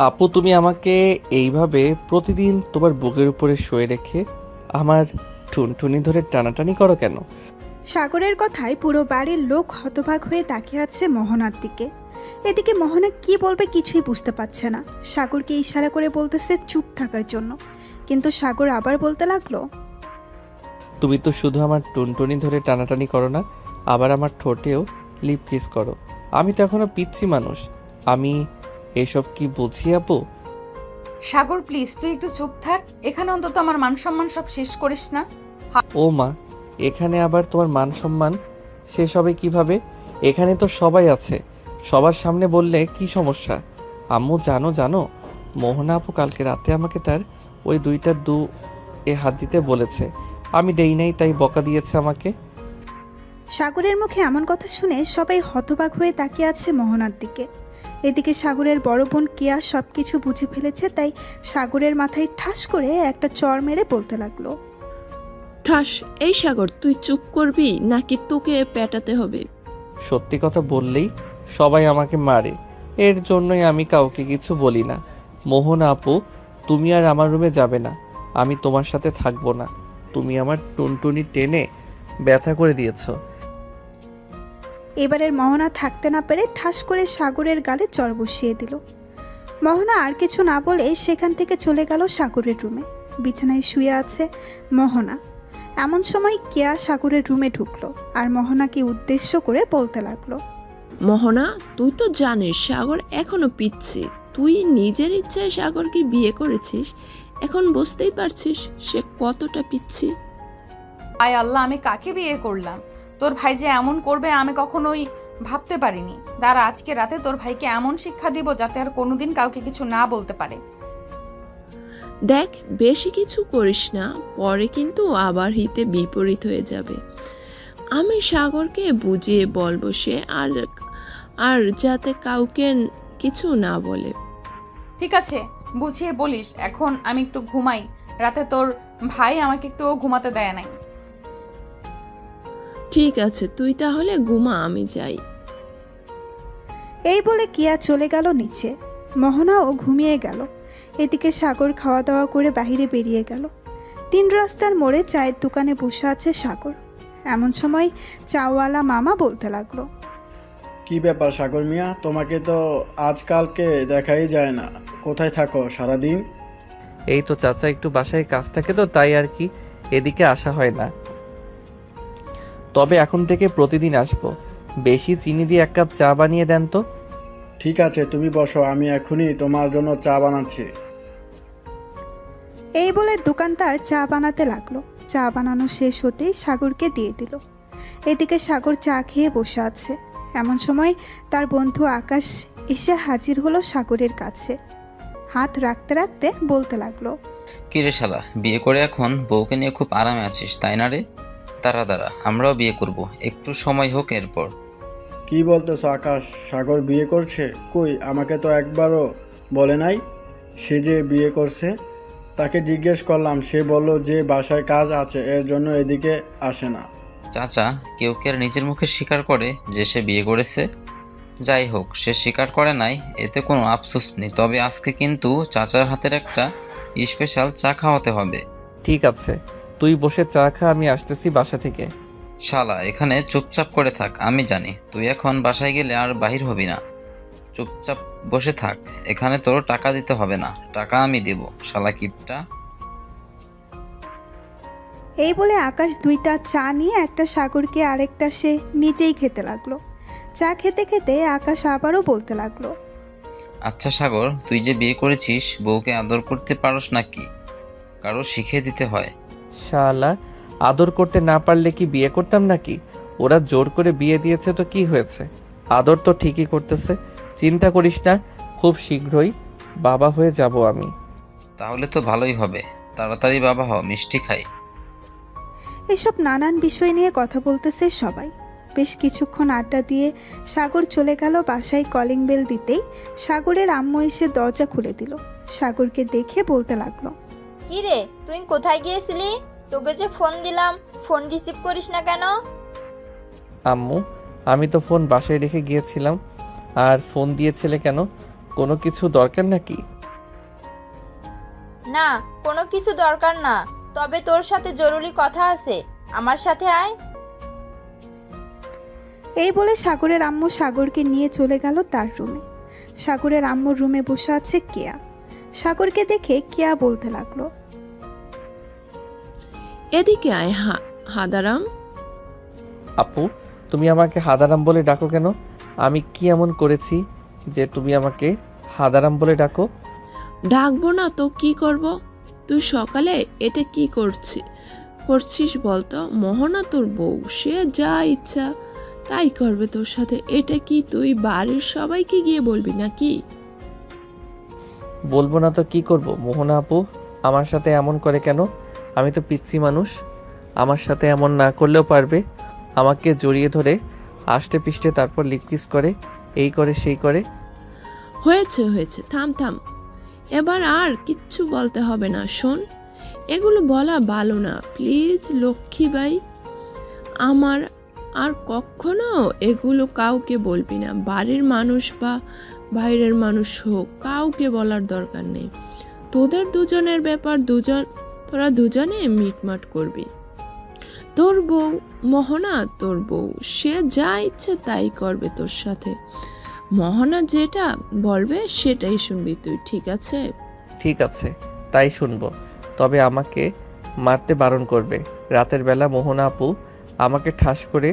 আপু, তুমি আমাকে এইভাবে প্রতিদিন তোমার বুকের উপরে শুয়ে রেখে আমার টুনটুনি ধরে টানাটানি করো কেন? সাগরের কথায় পুরো বাড়ির লোক হতবাক হয়ে তাকিয়ে আছে মোহনার দিকে। এদিকে মোহনা কি বলবে কিছুই বুঝতে পারছে না। সাগরকে ইশারা করে বলতেছে চুপ থাকার জন্য, কিন্তু সাগর আবার বলতে লাগলো, তুমি তো শুধু আমার টুনটুনি ধরে টানাটানি করো না, আবার আমার ঠোঁটেও লিপ কিস করো। আমি তো এখনো পিচ্ছি মানুষ, আমি এসব কি বুঝি আপু? সাগর প্লিজ তুই একটু চুপ থাক, এখানে অন্তত আমার মান সম্মান সব শেষ করিস না। ও মা, এখানে আবার তোমার মান সম্মান শেষ হবে কিভাবে? এখানে তো সবাই আছে, সবার সামনে বললে কি সমস্যা? আম্মু জানো জানো, মোহনা আপু কালকে রাতে আমাকে তার ওই দুইটা এ হাত দিতে বলেছে, আমি দেই নাই তাই বকা দিয়েছে আমাকে। সাগরের মুখে এমন কথা শুনে সবাই হতবাক হয়ে তাকিয়ে আছে মোহনার দিকে। এদিকে সাগরের বড় বোন কেয়া সব কিছু বুঝে ফেলেছে, তাই সাগরের মাথায় ঠাস করে একটা চড় মেরে বলতে লাগলো, ঠাস। এই সাগর, তুই চুপ করবি নাকি তোকে পেটাতে হবে? সত্যি কথা বললেই সবাই আমাকে মারে, এর জন্যই আমি কাউকে কিছু বলি না। মোহনা আপু, তুমি আর আমার রুমে যাবে না, আমি তোমার সাথে থাকবো না। তুমি আমার টুনটুনি টেনে ব্যথা করে দিয়েছো। এবারের মোহনা থাকতে না পেরে ঠাস করে সাগরের গালে চড় বসিয়ে দিল। মোহনা আর কিছু না বলে সেখান থেকে চলে গেল সাগরের রুমে। বিছানায় শুয়ে আছে মোহনা। এমন সময় কেয়া সাগরের রুমে ঢুকলো আর মোহনাকে উদ্দেশ্য করে বলতে লাগলো, মোহনা, তুই তো জানিস সাগর এখনো পিচ্ছি। তুই নিজের ইচ্ছায় সাগরকে বিয়ে করেছিস, এখন বুঝতেই পারছিস সে কতটা পিচ্ছি। আয় আল্লাহ, আমি কাকে বিয়ে করলাম? তোর ভাই যে এমন করবে আমি কখনোই ভাবতে পারিনি। দাঁড়া, আজকে রাতে তোর ভাইকে এমন শিক্ষা দিব যাতে আর কোনোদিন কাউকে কিছু না বলতে পারে। দেখ, বেশি কিছু করিস না, পরে কিন্তু আবার হিতে বিপরীত হয়ে যাবে। আমি সাগরকে বুঝিয়ে বলবো সে আর আর যাতে কাউকে কিছু না বলে। ঠিক আছে, বুঝিয়ে বলিস। এখন আমি একটু ঘুমাই, রাতে তোর ভাই আমাকে একটু ঘুমাতে দেয় নাই। ঠিক আছে, তুই তাহলে ঘুমা, আমি যাই। এই বলে কেয়া চলে গেল নিচে। মোহনাও ঘুমিয়ে গেল। এদিকে সাগর খাওয়া দাওয়া করে বাইরে বেরিয়ে গেল। 3 রাস্তার মোড়ে চায়ের দোকানে বসে আছে সাগর। এমন সময় চাওয়ালা মামা বলতে লাগলো, কি ব্যাপার সাগর মিয়া, তোমাকে তো আজকালকে দেখাই যায় না, কোথায় থাকো সারাদিন? এই তো চাচা, একটু বাসায় কাজ থাকে তো তাই আর কি, এদিকে আসা হয় না। তবে এখন থেকে প্রতিদিন আসবো। বেশি চিনি দিয়ে 1 কাপ চা বানিয়ে দেন তো। ঠিক আছে, তুমি বসো, আমি এখনই তোমার জন্য চা বানাচ্ছি। এই বলে দোকানদার চা বানাতে লাগলো। চা বানানো শেষ হতেই সাগরকে দিয়ে দিল। এদিকে সাগর চা খেয়ে বসে আছে। এমন সময় তার বন্ধু আকাশ এসে হাজির হলো সাগরের কাছে। হাত রাখতে রাখতে বলতে লাগলো, কিরে শালা, বিয়ে করে এখন বউকে নিয়ে খুব আরামে আছিস তাই না রে? দাঁড়া দাঁড়া, আমরাও বিয়ে করব, একটু সময় হোক এরপর। কি বলতেছো আকাশ, সাগর বিয়ে করছে? কই, আমাকে তো একবারও বলে নাই সে যে বিয়ে করছে। তাকে জিজ্ঞেস করলাম, সে বলল যে বাসায় কাজ আছে, এর জন্য এদিকে আসে না। চাচা, কেউ কি আর নিজের মুখে স্বীকার করে যে সে বিয়ে করেছে? যাই হোক, সে স্বীকার করে নাই, এতে কোনো আফসোস নেই। তবে আজকে কিন্তু চাচার হাতের একটা স্পেশাল চা খাওয়াতে হবে। ঠিক আছে, তুই বসে চা খা, আমি আসতেছি বাসা থেকে। শালা, এখানে চুপচাপ করে থাক, আমি জানি তুই এখন বাসায় গেলে আর বাহির হবি না। চুপচাপ বসে থাক, এখানে তোর টাকা দিতে হবে না, টাকা আমি দেব। শালা কিপটা। এই বলে আকাশ 2টা চা নিয়ে একটা সাগরকে আরেকটা সে নিজেই খেতে লাগলো। চা খেতে খেতে আকাশ আবারও বলতে লাগলো, আচ্ছা সাগর, তুই যে বিয়ে করেছিস, বউকে আদর করতে পারস নাকি? কারো শিখিয়ে দিতে হয়। শালা, আদর করতে না পারলে কি বিয়ে করতাম নাকি? ওরা জোর করে বিয়ে দিয়েছে তো কি হয়েছে? আদর তো ঠিকই করতেছে, চিন্তা করিস না, খুব শীঘ্রই বাবা হয়ে যাব আমি। তাহলে তো ভালোই হবে, তাড়াতাড়ি বাবা হ, মিষ্টি খাই। এসব নানান বিষয় নিয়ে কথা বলতেছে সবাই। বেশ কিছুক্ষণ আড্ডা দিয়ে সাগর চলে গেল বাসায়। কলিং বেল দিতেই সাগরের আম্মু এসে দরজা খুলে দিল। সাগরকে দেখে বলতে লাগলো, কি রে, তুই কোথায় গিয়েছিলি? তোকে যে ফোন দিলাম, ফোন রিসিভ করিস না কেন? আম্মু, আমি তো ফোন বাসায় রেখে গিয়েছিলাম। আর ফোন দিয়েছিলে কেন? কোনো কিছু দরকার নাকি? না, কোনো কিছু দরকার না, তবে তোর সাথে জরুরি কথা আছে, আমার সাথে আয়। এই বলে সাগরের আম্মু সাগরকে নিয়ে চলে গেল তার রুমে। সাগরের আম্মুর রুমে বসে আছে কেয়া। সাগরকে দেখে কেয়া বলতে লাগলো, এদিকে আয় হাদারাম। আপু, তুমি আমাকে হাদারাম বলে ডাকো কেন? আমি কি এমন করেছি যে তুমি আমাকে হাদারাম বলে ডাকো? ডাকবো না তো কি করব? তুই সকালে এটা কি করছিস বলতো? মোহনা তোর বউ, সে যা ইচ্ছা তাই করবে তোর সাথে। এটা কি তুই বাড়ির সবাইকে গিয়ে বলবি নাকি? বলবো না তো কি করব? মোহনা আপু আমার সাথে এমন করে কেন? আমি তো পিচ্ছি মানুষ, আমার সাথে এমন না করলেও পারবে। আমাকে জড়িয়ে ধরে আষ্টে পিষ্টে তারপর লিপ কিস করে, এই করে সেই করে। হয়েছে, থাম থাম, এবার আর কিচ্ছু বলতে হবে না। শোন, এগুলো বলা ভালো না, প্লিজ লক্ষ্মীবাই। আমার আর কখনো এগুলো কাউকে বলবি না, বাড়ির মানুষ বা বাইরের মানুষ হোক, কাউকে বলার দরকার নেই। তোদের দুজনের ব্যাপার, তোরা দুজনে মিটমাট করবি। তোর বউ মোহনা, তোর বউ, সে যা ইচ্ছে তাই করবে তোর সাথে। মোহনা যেটা বলবে সেটাই শুনবি তুই, ঠিক আছে? ঠিক আছে, তাই শুনবো, তবে আমাকে মারতে বারণ করবে। রাতের বেলা মোহনা আপু আমাকে ঠাস করে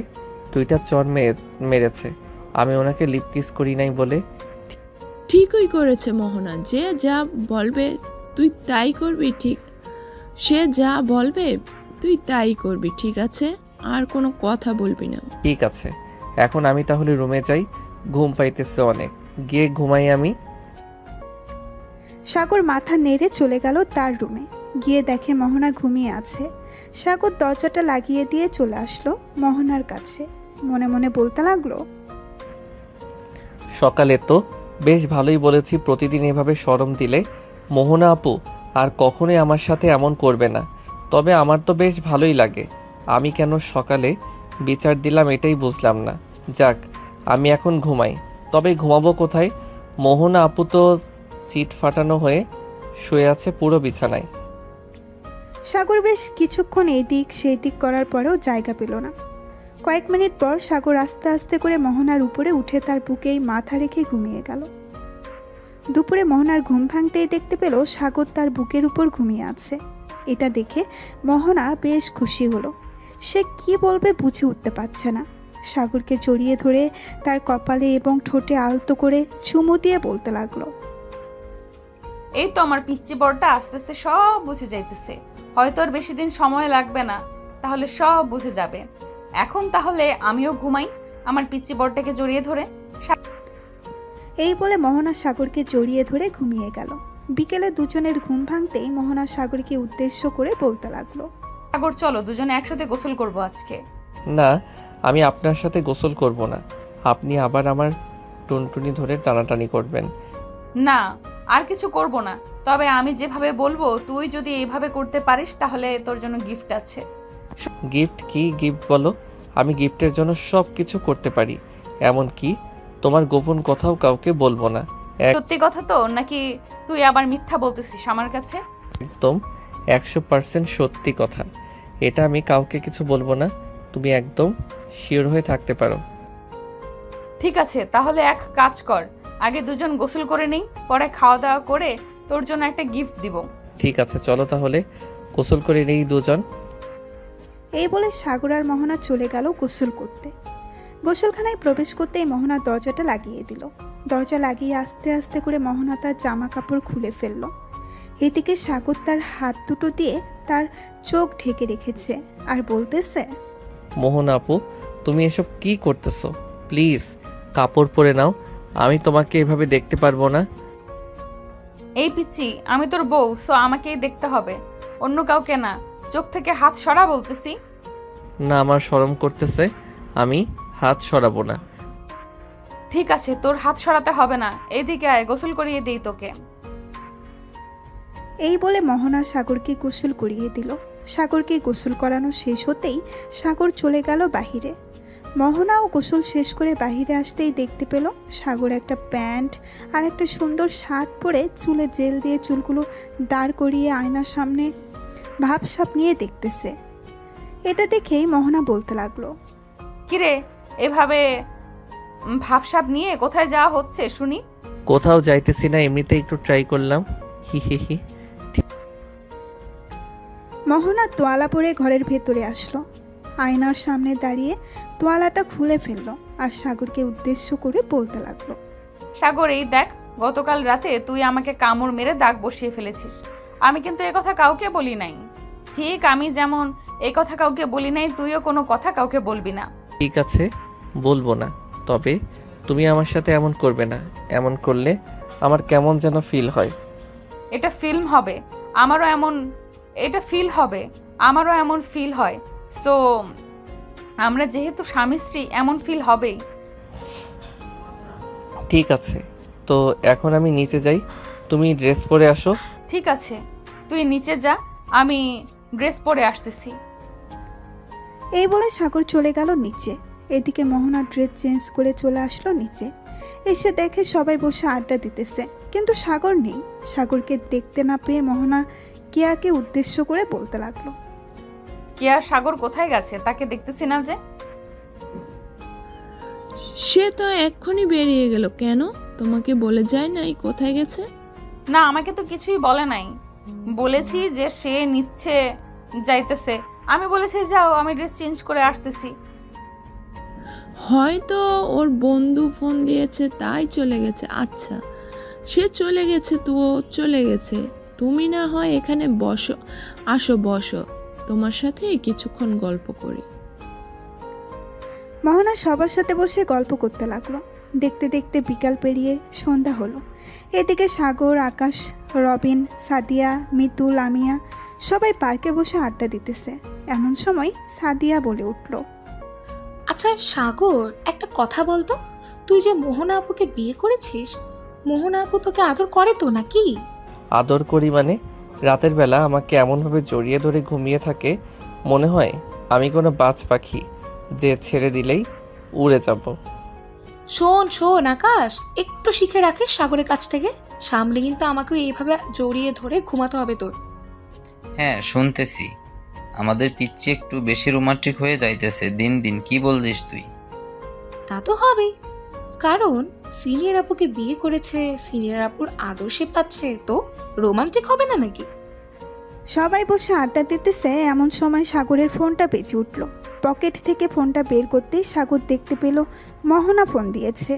2টা চর মেরেছে, আমি ওনাকে লিপ কিস করি নাই বলে। ঠিকই করেছে মোহনা, যে যা বলবে তুই তাই করবি, ঠিক? সে যা বলবে তুই তাই করবি, ঠিক আছে? আর কোনো কথা বলবি না। ঠিক আছে, এখন আমি তাহলে রুমে যাই, ঘুম পাইতেছে অনেক, গিয়ে ঘুমাই আমি। সাগর মাথা নেড়ে চলে গেল তার রুমে। গিয়ে দেখে মোহনা ঘুমিয়ে আছে। সাগর দরজাটা লাগিয়ে দিয়ে চলে আসলো মোহনার কাছে। মনে মনে বলতে লাগলো, সকালে তো বেশ ভালোই বলেছি প্রতিদিন এভাবে শরম দিলে মোহনা আপু আর কখনোই আমার সাথে এমন করবে না। তবে আমার তো বেশ ভালোই লাগে, আমি কেন সকালে বিচার দিলাম এটাই বুঝলাম না। যাক, আমি এখন ঘুমাই, তবে ঘুমাবো কোথায়? মোহনা আপু তো চিট ফাটানো হয়ে শুয়ে আছে পুরো বিছানায়। সাগর বেশ কিছুক্ষণ এই দিক সেই দিক করার পরেও জায়গা পেল না। কয়েক মিনিট পর সাগর আস্তে আস্তে করে মোহনার উপরে উঠে তার বুকেই মাথা রেখে ঘুমিয়ে গেল। দুপুরে মোহনার ঘুম ভাঙতেই দেখতে পেল সাগর তার বুকের উপর ঘুমিয়ে আছে। এটা দেখে মোহনা বেশ খুশি হলো। সে কি বলবে বুঝে উঠতে পারছে না। সাগরকে জড়িয়ে ধরে তার কপালে এবং ঠোঁটে আলতো করে চুমু দিয়ে বলতে লাগলো, এই তো আমার পিচ্চি বরটা আস্তে আস্তে সব বুঝে যাইতেছে, হয়তো আর বেশি দিন সময় লাগবে না, তাহলে সব বুঝে যাবে। এখন তাহলে আমিও ঘুমাই আমার পিচ্চি বরটাকে জড়িয়ে ধরে। এই বলে মোহনা সাগরকে জড়িয়ে ধরে ঘুমিয়ে গেল। বিকেলে দুজনের ঘুম ভাঙতেই মোহনা সাগরকে উদ্দেশ্য করে বলতে লাগলো, সাগর চলো দুজনে একসাথে গোসল করব আজকে। না, আমি আপনার সাথে গোসল করব না, আপনি আবার আমার টুনটুনি ধরে টানাটানি করবেন। না, আর কিছু করব না, তবে আমি যেভাবে বলবো তুই যদি এইভাবে করতে পারিস তাহলে তোর জন্য গিফট আছে। গিফট? কি গিফট বলো? আমি গিফটের জন্য সব কিছু করতে পারি, এমনকি তোমার গোপন কথাও কাউকে বলবো না। সত্যি কথা তো, নাকি তুই আবার মিথ্যা বলতেছিস আমার কাছে? একদম 100% সত্যি কথা, এটা আমি কাউকে কিছু বলবো না, তুমি একদম শিওর হয়ে থাকতে পারো। ঠিক আছে, তাহলে এক কাজ কর, আগে দুজন গোসল করে নেই, পরে খাওয়া দাওয়া করে তোর জন্য একটা গিফট দিব। ঠিক আছে, চলো তাহলে গোসল করে নেই দুজন। এই বলে সাগর আর মোহনা চলে গেল গোসল করতে। গোসলখানায় প্রবেশ করতেই মোহনা দরজাটা লাগিয়ে দিল। দরজা লাগিয়ে আস্তে আস্তে করে মোহনা তার জামা কাপড় খুলে ফেলল। এদিকে সাগর তার হাত দুটো দিয়ে তার চোখ ঢেকে রেখেছে আর বলতেছে, মোহনা আপু, তুমি এসব কি করতেছো? প্লিজ কাপড় পরে নাও, আমি তোমাকে এভাবে দেখতে পারবো না। এই পিচ্চি, আমি তোর বউ, সো আমাকেই দেখতে হবে, অন্য কাউকে না। চোখ থেকে হাত সরা বলতেছি। না, আমার শরম করতেছে, আমি হাত সরাবো না। ঠিক আছে, তোর হাত সরাতে হবে না, এইদিকে আয়, গোসল করিয়ে দিই তোকে। এই বলে মোহনা সাগরকে গোসল করিয়ে দিল। সাগরকে গোসল করানো শেষ হতেই সাগর চলে গেল বাহিরে। মোহনাও গোসল শেষ করে বাইরে আসতেই দেখতে পেল সাগর একটা প্যান্ট আর একটা সুন্দর শার্ট পরে চুলে জেল দিয়ে চুলগুলো দাঁড় করিয়ে আয়নার সামনে ভাবসাব নিয়ে দেখতেছে। এটা দেখেই মোহনা বলতে লাগলো, কিরে এভাবে ভাবসাব নিয়ে কোথায় যাওয়া হচ্ছে শুনি? কোথাও যাইতেছি না, এমনিতে একটু ট্রাই করলাম, হি হি হি। মোহনা তোয়ালা পরে ঘরের ভেতরে আসলো। আয়নার সামনে দাঁড়িয়ে তোয়ালাটা খুলে ফেললো আর সাগরকে উদ্দেশ্য করে বলতে লাগলো, সাগর এই দেখ, গতকাল রাতে তুই আমাকে কামড় মেরে দাগ বসিয়ে ফেলেছিস। আমি কিন্তু এ কথা কাউকে বলি নাই। ঠিক আমি যেমন এই কথা কাউকে বলি নাই, তুইও কোনো কথা কাউকে বলবি না। ঠিক আছে, বলবো না, তবে তুমি আমার সাথে এমন করবে না। এমন করলে আমার কেমন যেন ফিল হয়। এটা ফিল্ম হবে, আমারও এমন ফিল হয়। সো আমরা যেহেতু স্বামী স্ত্রী, এমন ফিল হবেই। ঠিক আছে, তো এখন আমি নিচে যাই, তুমি ড্রেস পরে আসো। ঠিক আছে, তুই নিচে যা, আমি ড্রেস পরে আসতেছি। এই বলে সাগর চলে গেল নিচে। এদিকে মোহনা ড্রেস চেঞ্জ করে চলে আসলো নিচে। এসে দেখে সবাই বসে আড্ডা দিতেছে, কিন্তু সাগর নেই। সাগরকে দেখতে না পেয়ে মোহনা কেয়াকে উদ্দেশ্য করে বলতে লাগলো, কেয়া সাগর কোথায় গেছে? তাকে দেখতেছি না যে। সে তো এক্ষুনি বেরিয়ে গেল। কেন, তোমাকে বলে যায় নাই কোথায় গেছে? না, আমাকে তো কিছুই বলে নাই। বলেছি যে সে নিচ্ছে যাইতেছে, আমি বলেছি যাও, আমি ড্রেস চেঞ্জ করে আসতেছি। হয়তো ওর বন্ধু ফোন দিয়েছে তাই চলে গেছে। আচ্ছা, সে চলে গেছে তো চলে গেছে, তুমি না হয় এখানে বসো, আসো বসো, তোমার সাথে কিছুক্ষণ গল্প করি। মোহনা সবার সাথে বসে গল্প করতে লাগলো। দেখতে দেখতে বিকাল পেরিয়ে সন্ধ্যা হলো। এদিকে সাগর, আকাশ, রবিন, সাদিয়া, মিতু, লামিয়া সবাই পার্কে বসে আড্ডা দিতেছে। এমন সময় সাদিয়া বলে উঠল, আচ্ছা সাগর, একটা কথা বলতো, তুই যে মোহনা আপুকে বিয়ে করেছিস, মোহনা আপু তোকে আদর করে তো নাকি? আদর করি মানে? রাতের বেলা আমাকে এমনভাবে জড়িয়ে ধরে ঘুমিয়ে থাকে, মনে হয় আমি কোনো বাজ পাখি যে ছেড়ে দিলেই উড়ে যাব। শোন শোন আকাশ, একটু শিখে রাখিস সাগরের কাছ থেকে, সামলে কিন্তু আমাকেও এইভাবে জড়িয়ে ধরে ঘুমাতে হবে তোর। হ্যাঁ শুনতেছি, আমাদের পিচ্চি একটু বেশি রোমান্টিক হয়ে যাইতেছে দিন দিন। কি বলছিস তুই? তা তো হবেই, কারণ সিনিয়র আপুকে বিয়ে করেছে, সিনিয়র আপুর আদর্শে পাচ্ছে, তো রোমান্টিক হবে না নাকি? সবাই বসে আড্ডা দিতেছে। এমন সময় সাগরের ফোনটা বেজে উঠল। পকেট থেকে ফোনটা বের করতেই সাগর দেখতে পেল মোহনা ফোন দিয়েছে।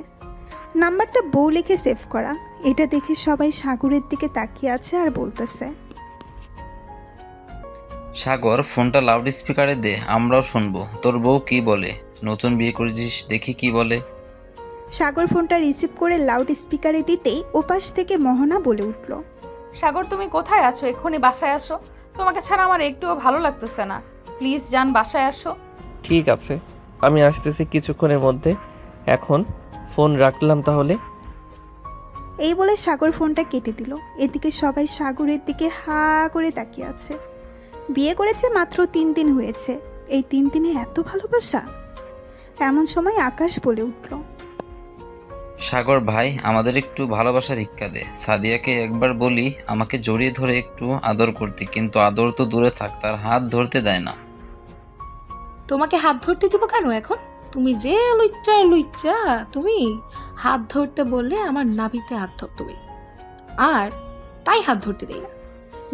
নাম্বারটা বউ লিখে সেভ করা। এটা দেখে সবাই সাগরের দিকে তাকিয়ে আছে আর বলতেছে, সাগর, ফোনটা লাউড স্পিকারে দে, আমরাও শুনবো তোর বউ কি বলে। নতুন বিয়ে করেছিস, দেখি কি বলে। সাগর ফোনটা রিসিভ করে লাউড স্পিকারে দিতেই ওপাশ থেকে মোহনা বলে উঠল, সাগর তুমি কোথায় আছো? এক্ষুনি বাসায় আসো, তোমাকে ছাড়া আমার একটুও ভালো লাগতেছে না। প্লিজ যান, বাসায় আসো। ঠিক আছে, আমি আসতেছি কিছুক্ষণের মধ্যে। এখন ফোন রাখলাম তাহলে। এই বলে সাগর ফোনটা কেটে দিল। এদিকে সবাই সাগরের দিকে হা করে তাকিয়ে আছে। বিয়ে করেছে মাত্র 3 দিন হয়েছে, এই 3 দিনে এত ভালোবাসা? এমন সময় আকাশ বলে উঠল, সাগর ভাই, আমাদের একটু ভালোবাসা ভিক্ষা দে। সাদিয়াকে একবার বলি আমাকে জড়িয়ে ধরে একটু আদর করতে, কিন্তু আদর তো দূরে থাক, তার হাত ধরতে দেয় না। তোমাকে হাত ধরতে দিব কেন এখন? তুমি যে লুচ্চা, তুমি হাত ধরতে বললে আমার নাভিতে হাত ধরতে, আর তাই হাত ধরতে দেই না।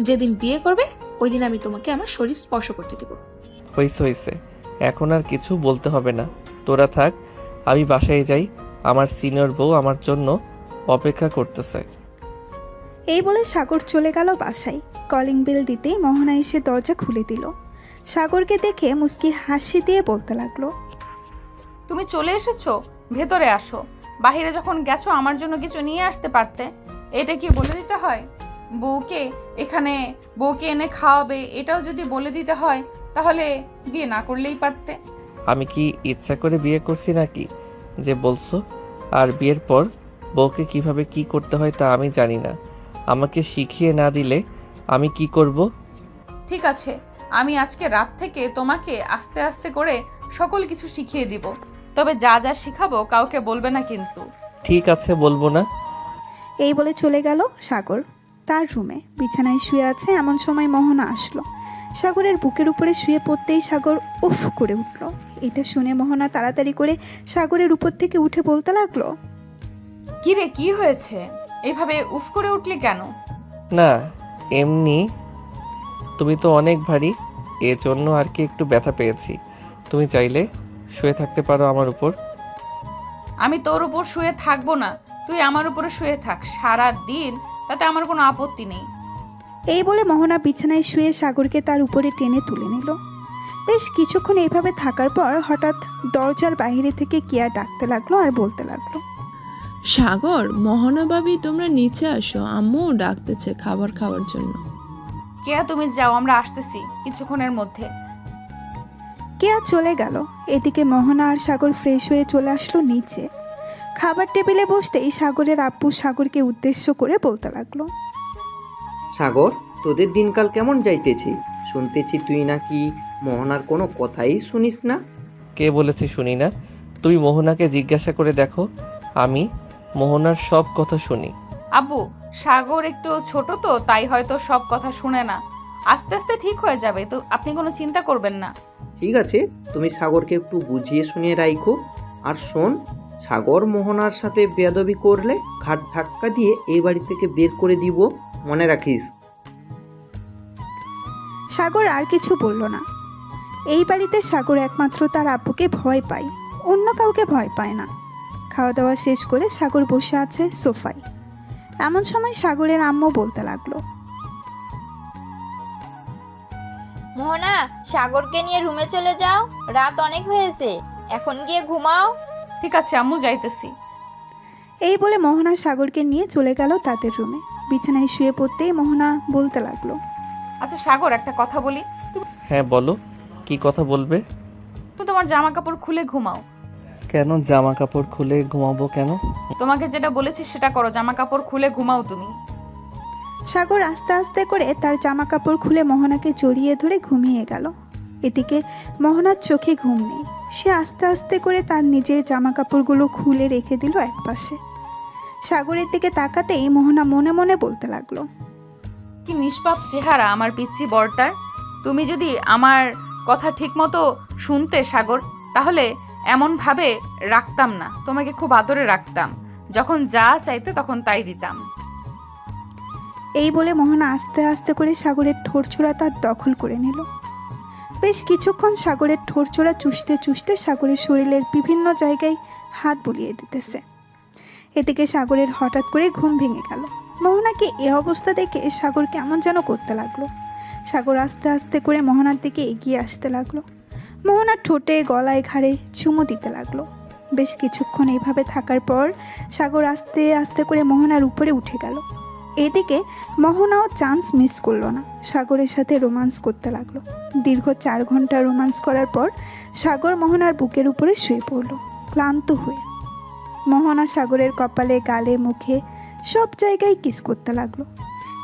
যেদিন বিয়ে করবে ওই দিন আমি তোমাকে আমার শরীর স্পর্শ করতে দিব। হয়েছে, এখন আর কিছু বলতে হবে না, তোরা থাক, আমি বাসায় যাই। আমার সিনিয়র বউ আমার জন্য অপেক্ষা করতেছে। এই বলে সাগর চলে গেল বাসায়। কলিং বেল দিতেই মোহনা এসে দরজা খুলে দিল। সাগরকে দেখে মুস্কি হাসি দিয়ে বলতে লাগলো, তুমি চলে এসেছো, ভেতরে আসো। বাইরে যখন গেছো আমার জন্য কিছু নিয়ে আসতে পারতে। এটা কি বলে দিতে হয়? বউকে এনে খাওয়াবে, এটাও যদি বলে দিতে হয় তাহলে বিয়ে না করলেই পারতে। আমি কি ইচ্ছা করে বিয়ে করছি নাকি যে বলছো? আর বিয়ের পর বউকে কিভাবে কি করতে হয় তা আমি জানি না। আমাকে শিখিয়ে না দিলে আমি কি করব? ঠিক আছে, আমি আজকে রাত থেকে তোমাকে আস্তে আস্তে করে সকল কিছু শিখিয়ে দিব। তবে যা যা শিখাবো কাউকে বলবে না কিন্তু। ঠিক আছে, বলবো না। এই বলে চলে গেল সাগর তার রুমে। বিছানায় শুয়ে আছে এমন সময় মোহনা আসলো। সাগরের বুকের উপরে শুয়ে পড়তেই সাগর উফ করে উঠল। এটা শুনে মোহনা তাড়াতাড়ি করে সাগরের উপর থেকে উঠে বলতে লাগলো, কি রে, কি হয়েছে? এইভাবে উফ করে উঠলি কেন? না, এমনি। তুমি তো অনেক ভারী, এজন্য আর কি একটু ব্যথা পেয়েছি। তুমি চাইলে শুয়ে থাকতে পারো আমার উপর। আমি তোর উপর শুয়ে থাকবো না, তুই আমার উপরে শুয়ে থাক সারা দিন, তাতে আমার কোনো আপত্তি নেই। এই বলে মোহনা বিছানায় শুয়ে সাগরকে তার উপরে টেনে তুলে নিল। বেশ কিছুক্ষণ এইভাবে থাকার পর হঠাৎ দরজার বাইরে থেকে কিয়া ডাকতে লাগলো আর বলতে লাগলো, সাগর, মোহনা ভাবি তোমরা নিচে আসো, আম্মু ডাকতেছে খাবার খাওয়ার জন্য। কেয়া তুমি যাও, আমরা আসতেছি কিছুক্ষণের মধ্যে। কেয়া চলে গেল। এদিকে মোহনা আর সাগর ফ্রেশ হয়ে চলে আসলো নিচে। খাবার টেবিলে বসতেই সাগরের আব্বু সাগরকে উদ্দেশ্য করে বলতে লাগলো, সাগর, তোদের দিনকাল কেমন যাইতেছে? শুনতেছি তুই নাকি মোহনার কোনো কথাই শুনিস না। কে বলেছে শুনি না? তুমি মোহনাকে জিজ্ঞাসা করে দেখো, আমি মোহনার সব কথা শুনি। আব্বু, সাগর একটু ছোট তো, তাই হয়তো সব কথা শুনে না। আস্তে আস্তে ঠিক হয়ে যাবে, তো আপনি কোনো চিন্তা করবেন না। ঠিক আছে, তুমি সাগরকে একটু বুঝিয়ে শুনিয়ে রাখো। আর শোন, সাগর মোহনার সাথে বেয়াদবি করলে ঘাট ধাক্কা দিয়ে এই বাড়ি থেকে বের করে দিব, মনে রাখিস। সাগর আর কিছু বলল না। এই বাড়িতে সাগর একমাত্র তার আব্বুকে ভয় পায়, অন্য কাউকে ভয় পায় না। খাওয়া দাওয়া শেষ করে সাগর বসে আছে সোফায়। এমন সময় সাগরের আম্মু বলতে লাগলো, মোহনা, সাগরকে নিয়ে রুমে চলে যাও, রাত অনেক হয়েছে, এখন গিয়ে ঘুমাও। ঠিক আছে আম্মু, যাইতেছি। এই বলে মোহনা সাগরকে নিয়ে চলে গেল তাদের রুমে। বিছানায় শুয়ে পড়তেই মোহনা বলতে লাগলো, আচ্ছা সাগর, একটা কথা বলি। হ্যাঁ বলো, কি কথা বলবে? তুমি তোমার জামা কাপড় খুলে ঘুমাও। কেন জামা কাপড় খুলে ঘুমাবো কেন? তোমাকে যেটা বলেছি সেটা করো, জামা কাপড় খুলে ঘুমাও তুমি। সাগর আস্তে আস্তে করে তার জামা কাপড় খুলে মোহনাকে জড়িয়ে ধরে ঘুমিয়ে গেল। এদিকে মোহনার চোখে ঘুম নেই। সে আস্তে আস্তে করে তার নিজের জামা কাপড়গুলো খুলে রেখে দিল একপাশে। সাগরের দিকে তাকাতেই মোহনা মনে মনে বলতে লাগলো, কি নিষ্পাপ চেহারা আমার পিচ্চি বরটার। তুমি যদি আমার কথা ঠিক মতো শুনতে সাগর, তাহলে এমন ভাবে রাখতাম না, তোমাকে খুব আদরে রাখতাম, যখন যা চাইতে তখন তাই দিতাম। এই বলে মোহনা আস্তে আস্তে করে সাগরের ঠোঁটছোড়া তার দখল করে নিল। বেশ কিছুক্ষণ সাগরের ঠোঁটছোড়া চুষতে চুষতে সাগরের শরীরের বিভিন্ন জায়গায় হাত বুলিয়ে দিতেছে। এদিকে সাগরের হঠাৎ করে ঘুম ভেঙে গেল। মোহনাকে এ অবস্থা দেখে সাগর কেমন যেন করতে লাগলো। সাগর আস্তে আস্তে করে মোহনার দিকে এগিয়ে আসতে লাগলো। মোহনার ঠোঁটে গলায় ঘাড়ে চুমু দিতে লাগলো। বেশ কিছুক্ষণ এইভাবে থাকার পর সাগর আস্তে আস্তে করে মোহনার উপরে উঠে গেল। এদিকে মোহনাও চান্স মিস করলো না, সাগরের সাথে রোমান্স করতে লাগলো। দীর্ঘ 4 ঘন্টা রোমান্স করার পর সাগর মোহনার বুকের উপরে শুয়ে পড়ল ক্লান্ত হয়ে। মোহনা সাগরের কপালে, গালে, মুখে সব জায়গায় কিস করতে লাগলো।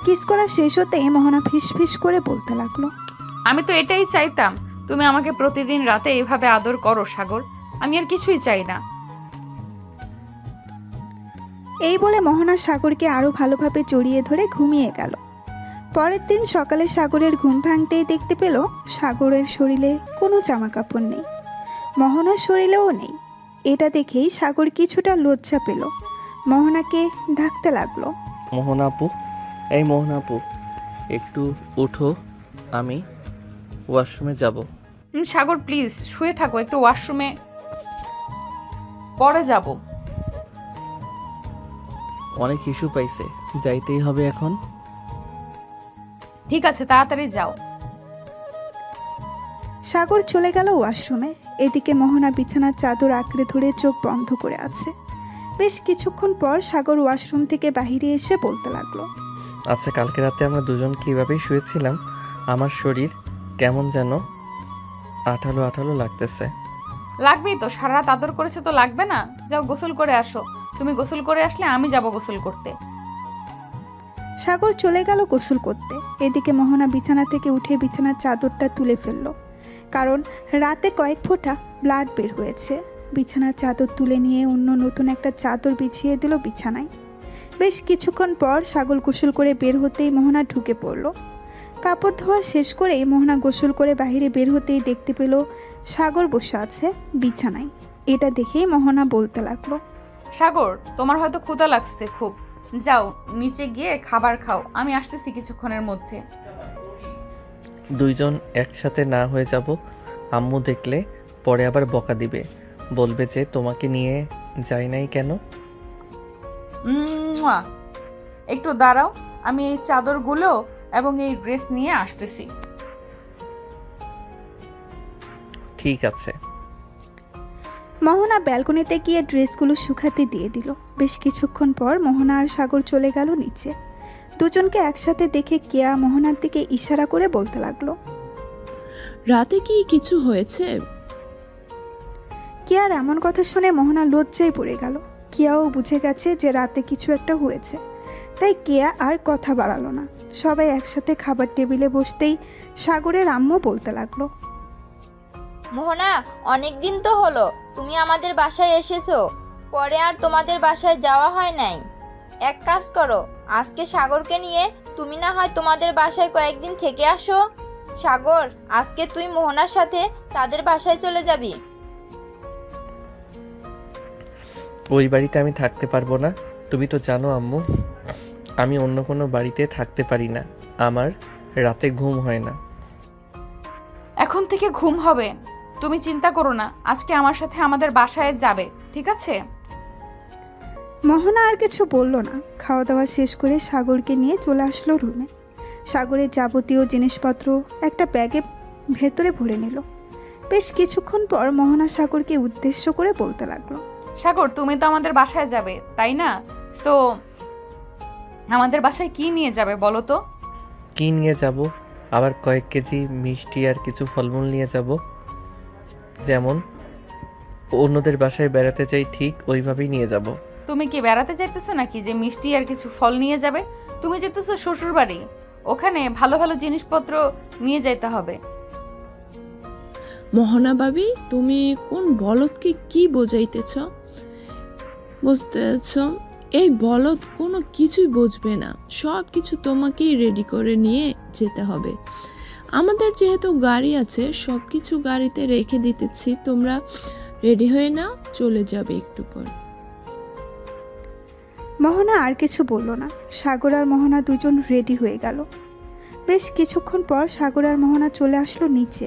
কিস করা শেষ হতেই মোহনা ফিস ফিস করে বলতে লাগলো, আমি তো এটাই চাইতাম, তুমি আমাকে প্রতিদিন রাতে এইভাবে আদর করো সাগর, আমি আর কিছুই চাই না। এই বলে মোহনা সাগরকে আরও ভালোভাবে জড়িয়ে ধরে ঘুমিয়ে গেল। পরের দিন সকালে সাগরের ঘুম ভাঙতেই দেখতে পেল সাগরের শরীরে কোনো জামা কাপড় নেই, মোহনার শরীরেও নেই। এটা দেখেই সাগর কিছুটা লজ্জা পেল। মোহনাকে ডাকতে লাগলো, মোহনা আপু, এই মোহনা আপু, একটু উঠো, আমি ওয়াশরুমে যাব। সাগর প্লিজ শুয়ে থাকো, একটু ওয়াশরুমে পরে যাব। অনেক ইস্যু পাইছে, যাইতেই হবে এখন। ঠিক আছে, তাড়াতাড়ি যাও। সাগর চলে গেল ওয়াশরুমে। এদিকে মোহনা বিছানার চাদর আঁকড়ে ধরে চোখ বন্ধ করে আছে। বেশ কিছুক্ষণ পর সাগর ওয়াশরুম থেকে বাইরে এসে বলতে লাগলো, আচ্ছা, কালকে রাতে আমরা দুজন কীভাবে শুয়েছিলাম, আমার শরীর কেমন যেন আঠালো আঠালো লাগতেছে। লাগবেই তো, সারা রাত আদর করেছে তো লাগবে না? যাও গোসল করে আসো, তুমি গোসল করে আসলে আমি যাব গোসল করতে। সাগর চলে গেল গোসল করতে। এদিকে মোহনা বিছানা থেকে উঠে বিছানার চাদরটা তুলে ফেলল, কারণ রাতে কয়েক ফোঁটা ব্লাড বের হয়েছে। বিছানার চাদর তুলে নিয়ে অন্য নতুন একটা চাদর বিছিয়ে দিল বিছানায়। বেশ কিছুক্ষণ পর সাগর গোসল করে বের হতেই মোহনা ঢুকে পড়ল। কাপড় ধোয়া শেষ করেই মোহনা গোসল করে বাইরে বের হতেই দেখতে পেল সাগর বসে আছে বিছানায়। এটা দেখেই মোহনা বলতে লাগলো, সাগর, তোমার হয়তো ক্ষুধা লাগছে খুব, যাও নিচে গিয়ে খাবার খাও, আমি আসতেছি কিছুক্ষণের মধ্যে। দুইজন একসাথে না হয়ে যাব, আম্মু দেখলে পরে আবার বকা দিবে, বলবে যে তোমাকে নিয়ে যাই নাই কেন। মুয়া। একটু দাঁড়াও, আমি এই চাদরগুলো এবং এই ড্রেস নিয়ে আসতেছি। ঠিক আছে। মোহনা ব্যালকনিতে গিয়ে ড্রেসগুলো শুকাতে দিয়ে দিল। বেশ কিছুক্ষণ পর মোহনা আর সাগর চলে গেল নিচে। দুজনকে একসাথে দেখে কেয়া মোহনার দিকে ইশারা করে বলতে লাগলো, রাতে কি কিছু হয়েছে? কেয়ার এমন কথা শুনে মোহনা লজ্জায় পড়ে গেল। কেয়াও বুঝে গেছে যে রাতে কিছু একটা হয়েছে, তাই কেয়া আর কথা বাড়ালো না। সবাই একসাথে খাবার টেবিলে বসতেই সাগরের আম্মু বলতে লাগলো, মোহনা, অনেক দিন তো হলো তুমি আমাদের বাসায় এসেছো, পরে আর তোমাদের বাসায় যাওয়া হয় নাই। এক কাজ করো, আজকে সাগরকে নিয়ে তুমি না হয় তোমাদের বাসায় কয়েকদিন থেকে আসো। সাগর, আজকে তুই মোহনার সাথে তাদের বাসায় চলে যাবি। ওই বাড়িতে আমি থাকতে পারবো না, তুমি তো জানো আম্মু, আমি অন্য কোনো বাড়িতে থাকতে পারি না, আমার রাতে ঘুম হয় না। এখন থেকে ঘুম হবে, তুমি চিন্তা করো না, আজকে আমার সাথে আমাদের বাসায় যাবে, ঠিক আছে? মোহনা আর কিছু বলল না। খাওয়া দাওয়া শেষ করে সাগরকে নিয়ে চলে আসলো রুমে। সাগরের যাবতীয় জিনিসপত্র একটা ব্যাগে ভেতরে ভরে নিল। বেশ কিছুক্ষণ পর মোহনা সাগরকে উদ্দেশ্য করে বলতে লাগলো, সাগর, তুমি তো আমাদের বাসায় যাবে, তাই না? তো আমাদের বাসায় কি নিয়ে যাবে বলো তো? কি নিয়ে যাব? আবার কয়েক কেজি মিষ্টি আর কিছু ফলমূল নিয়ে যাব, যেমন অন্যদের বাসায় বেড়াতে যাই ঠিক ওইভাবেই নিয়ে যাব। তুমি কি বেড়াতে যাইতেছো নাকি যে মিষ্টি আর কিছু ফল নিয়ে যাবে? তুমি যেতেছো শ্বশুর বাড়ি, ওখানে ভালো ভালো জিনিসপত্র নিয়ে যাইতে হবে। মোহনা ভাবি, তুমি কোন বলদকে কি বোঝাইতেছ? বুঝতেছ, এই বলদ কোনো কিছুই বুঝবে না, সব কিছু তোমাকেই রেডি করে নিয়ে যেতে হবে। আমাদের যেহেতু গাড়ি আছে, সব কিছু গাড়িতে রেখে দিতেছি, তোমরা রেডি হয়ে নাও, চলে যাবে একটু পর। মোহনা আর কিছু বলল না। সাগর আর মোহনা দুজন রেডি হয়ে গেল। বেশ কিছুক্ষণ পর সাগর আর মোহনা চলে আসলো নিচে।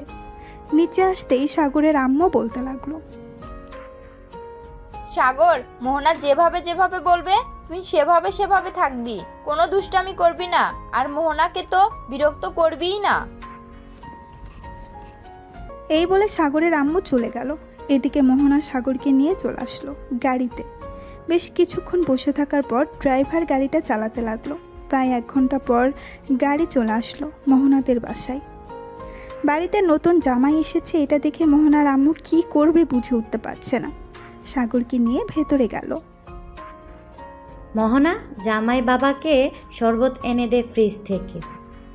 নিচে আসতেই সাগরের আম্মু বলতে লাগলো, সাগর, মোহনা যেভাবে যেভাবে বলবে তুই সেভাবে সেভাবে থাকবি, কোনো দুষ্টামি করবি না, আর মোহনাকে তো বিরক্ত করবিই না। এই বলে সাগরের আম্মু চলে গেল। এদিকে মোহনা সাগরকে নিয়ে চলে আসলো গাড়িতে। বেশ কিছুক্ষণ বসে থাকার পর ড্রাইভার গাড়িটা চালাতে লাগলো। প্রায় 1 ঘন্টা পর গাড়ি চলে আসলো মোহনাদের বাসায়। বাড়িতে নতুন জামাই এসেছে, এটা দেখে মোহনার আম্মু কি করবে বুঝে উঠতে পারছে না। সাগরকে নিয়ে ভেতরে গেল। মোহনা, জামাই বাবাকে শরবত এনে দে ফ্রিজ থেকে।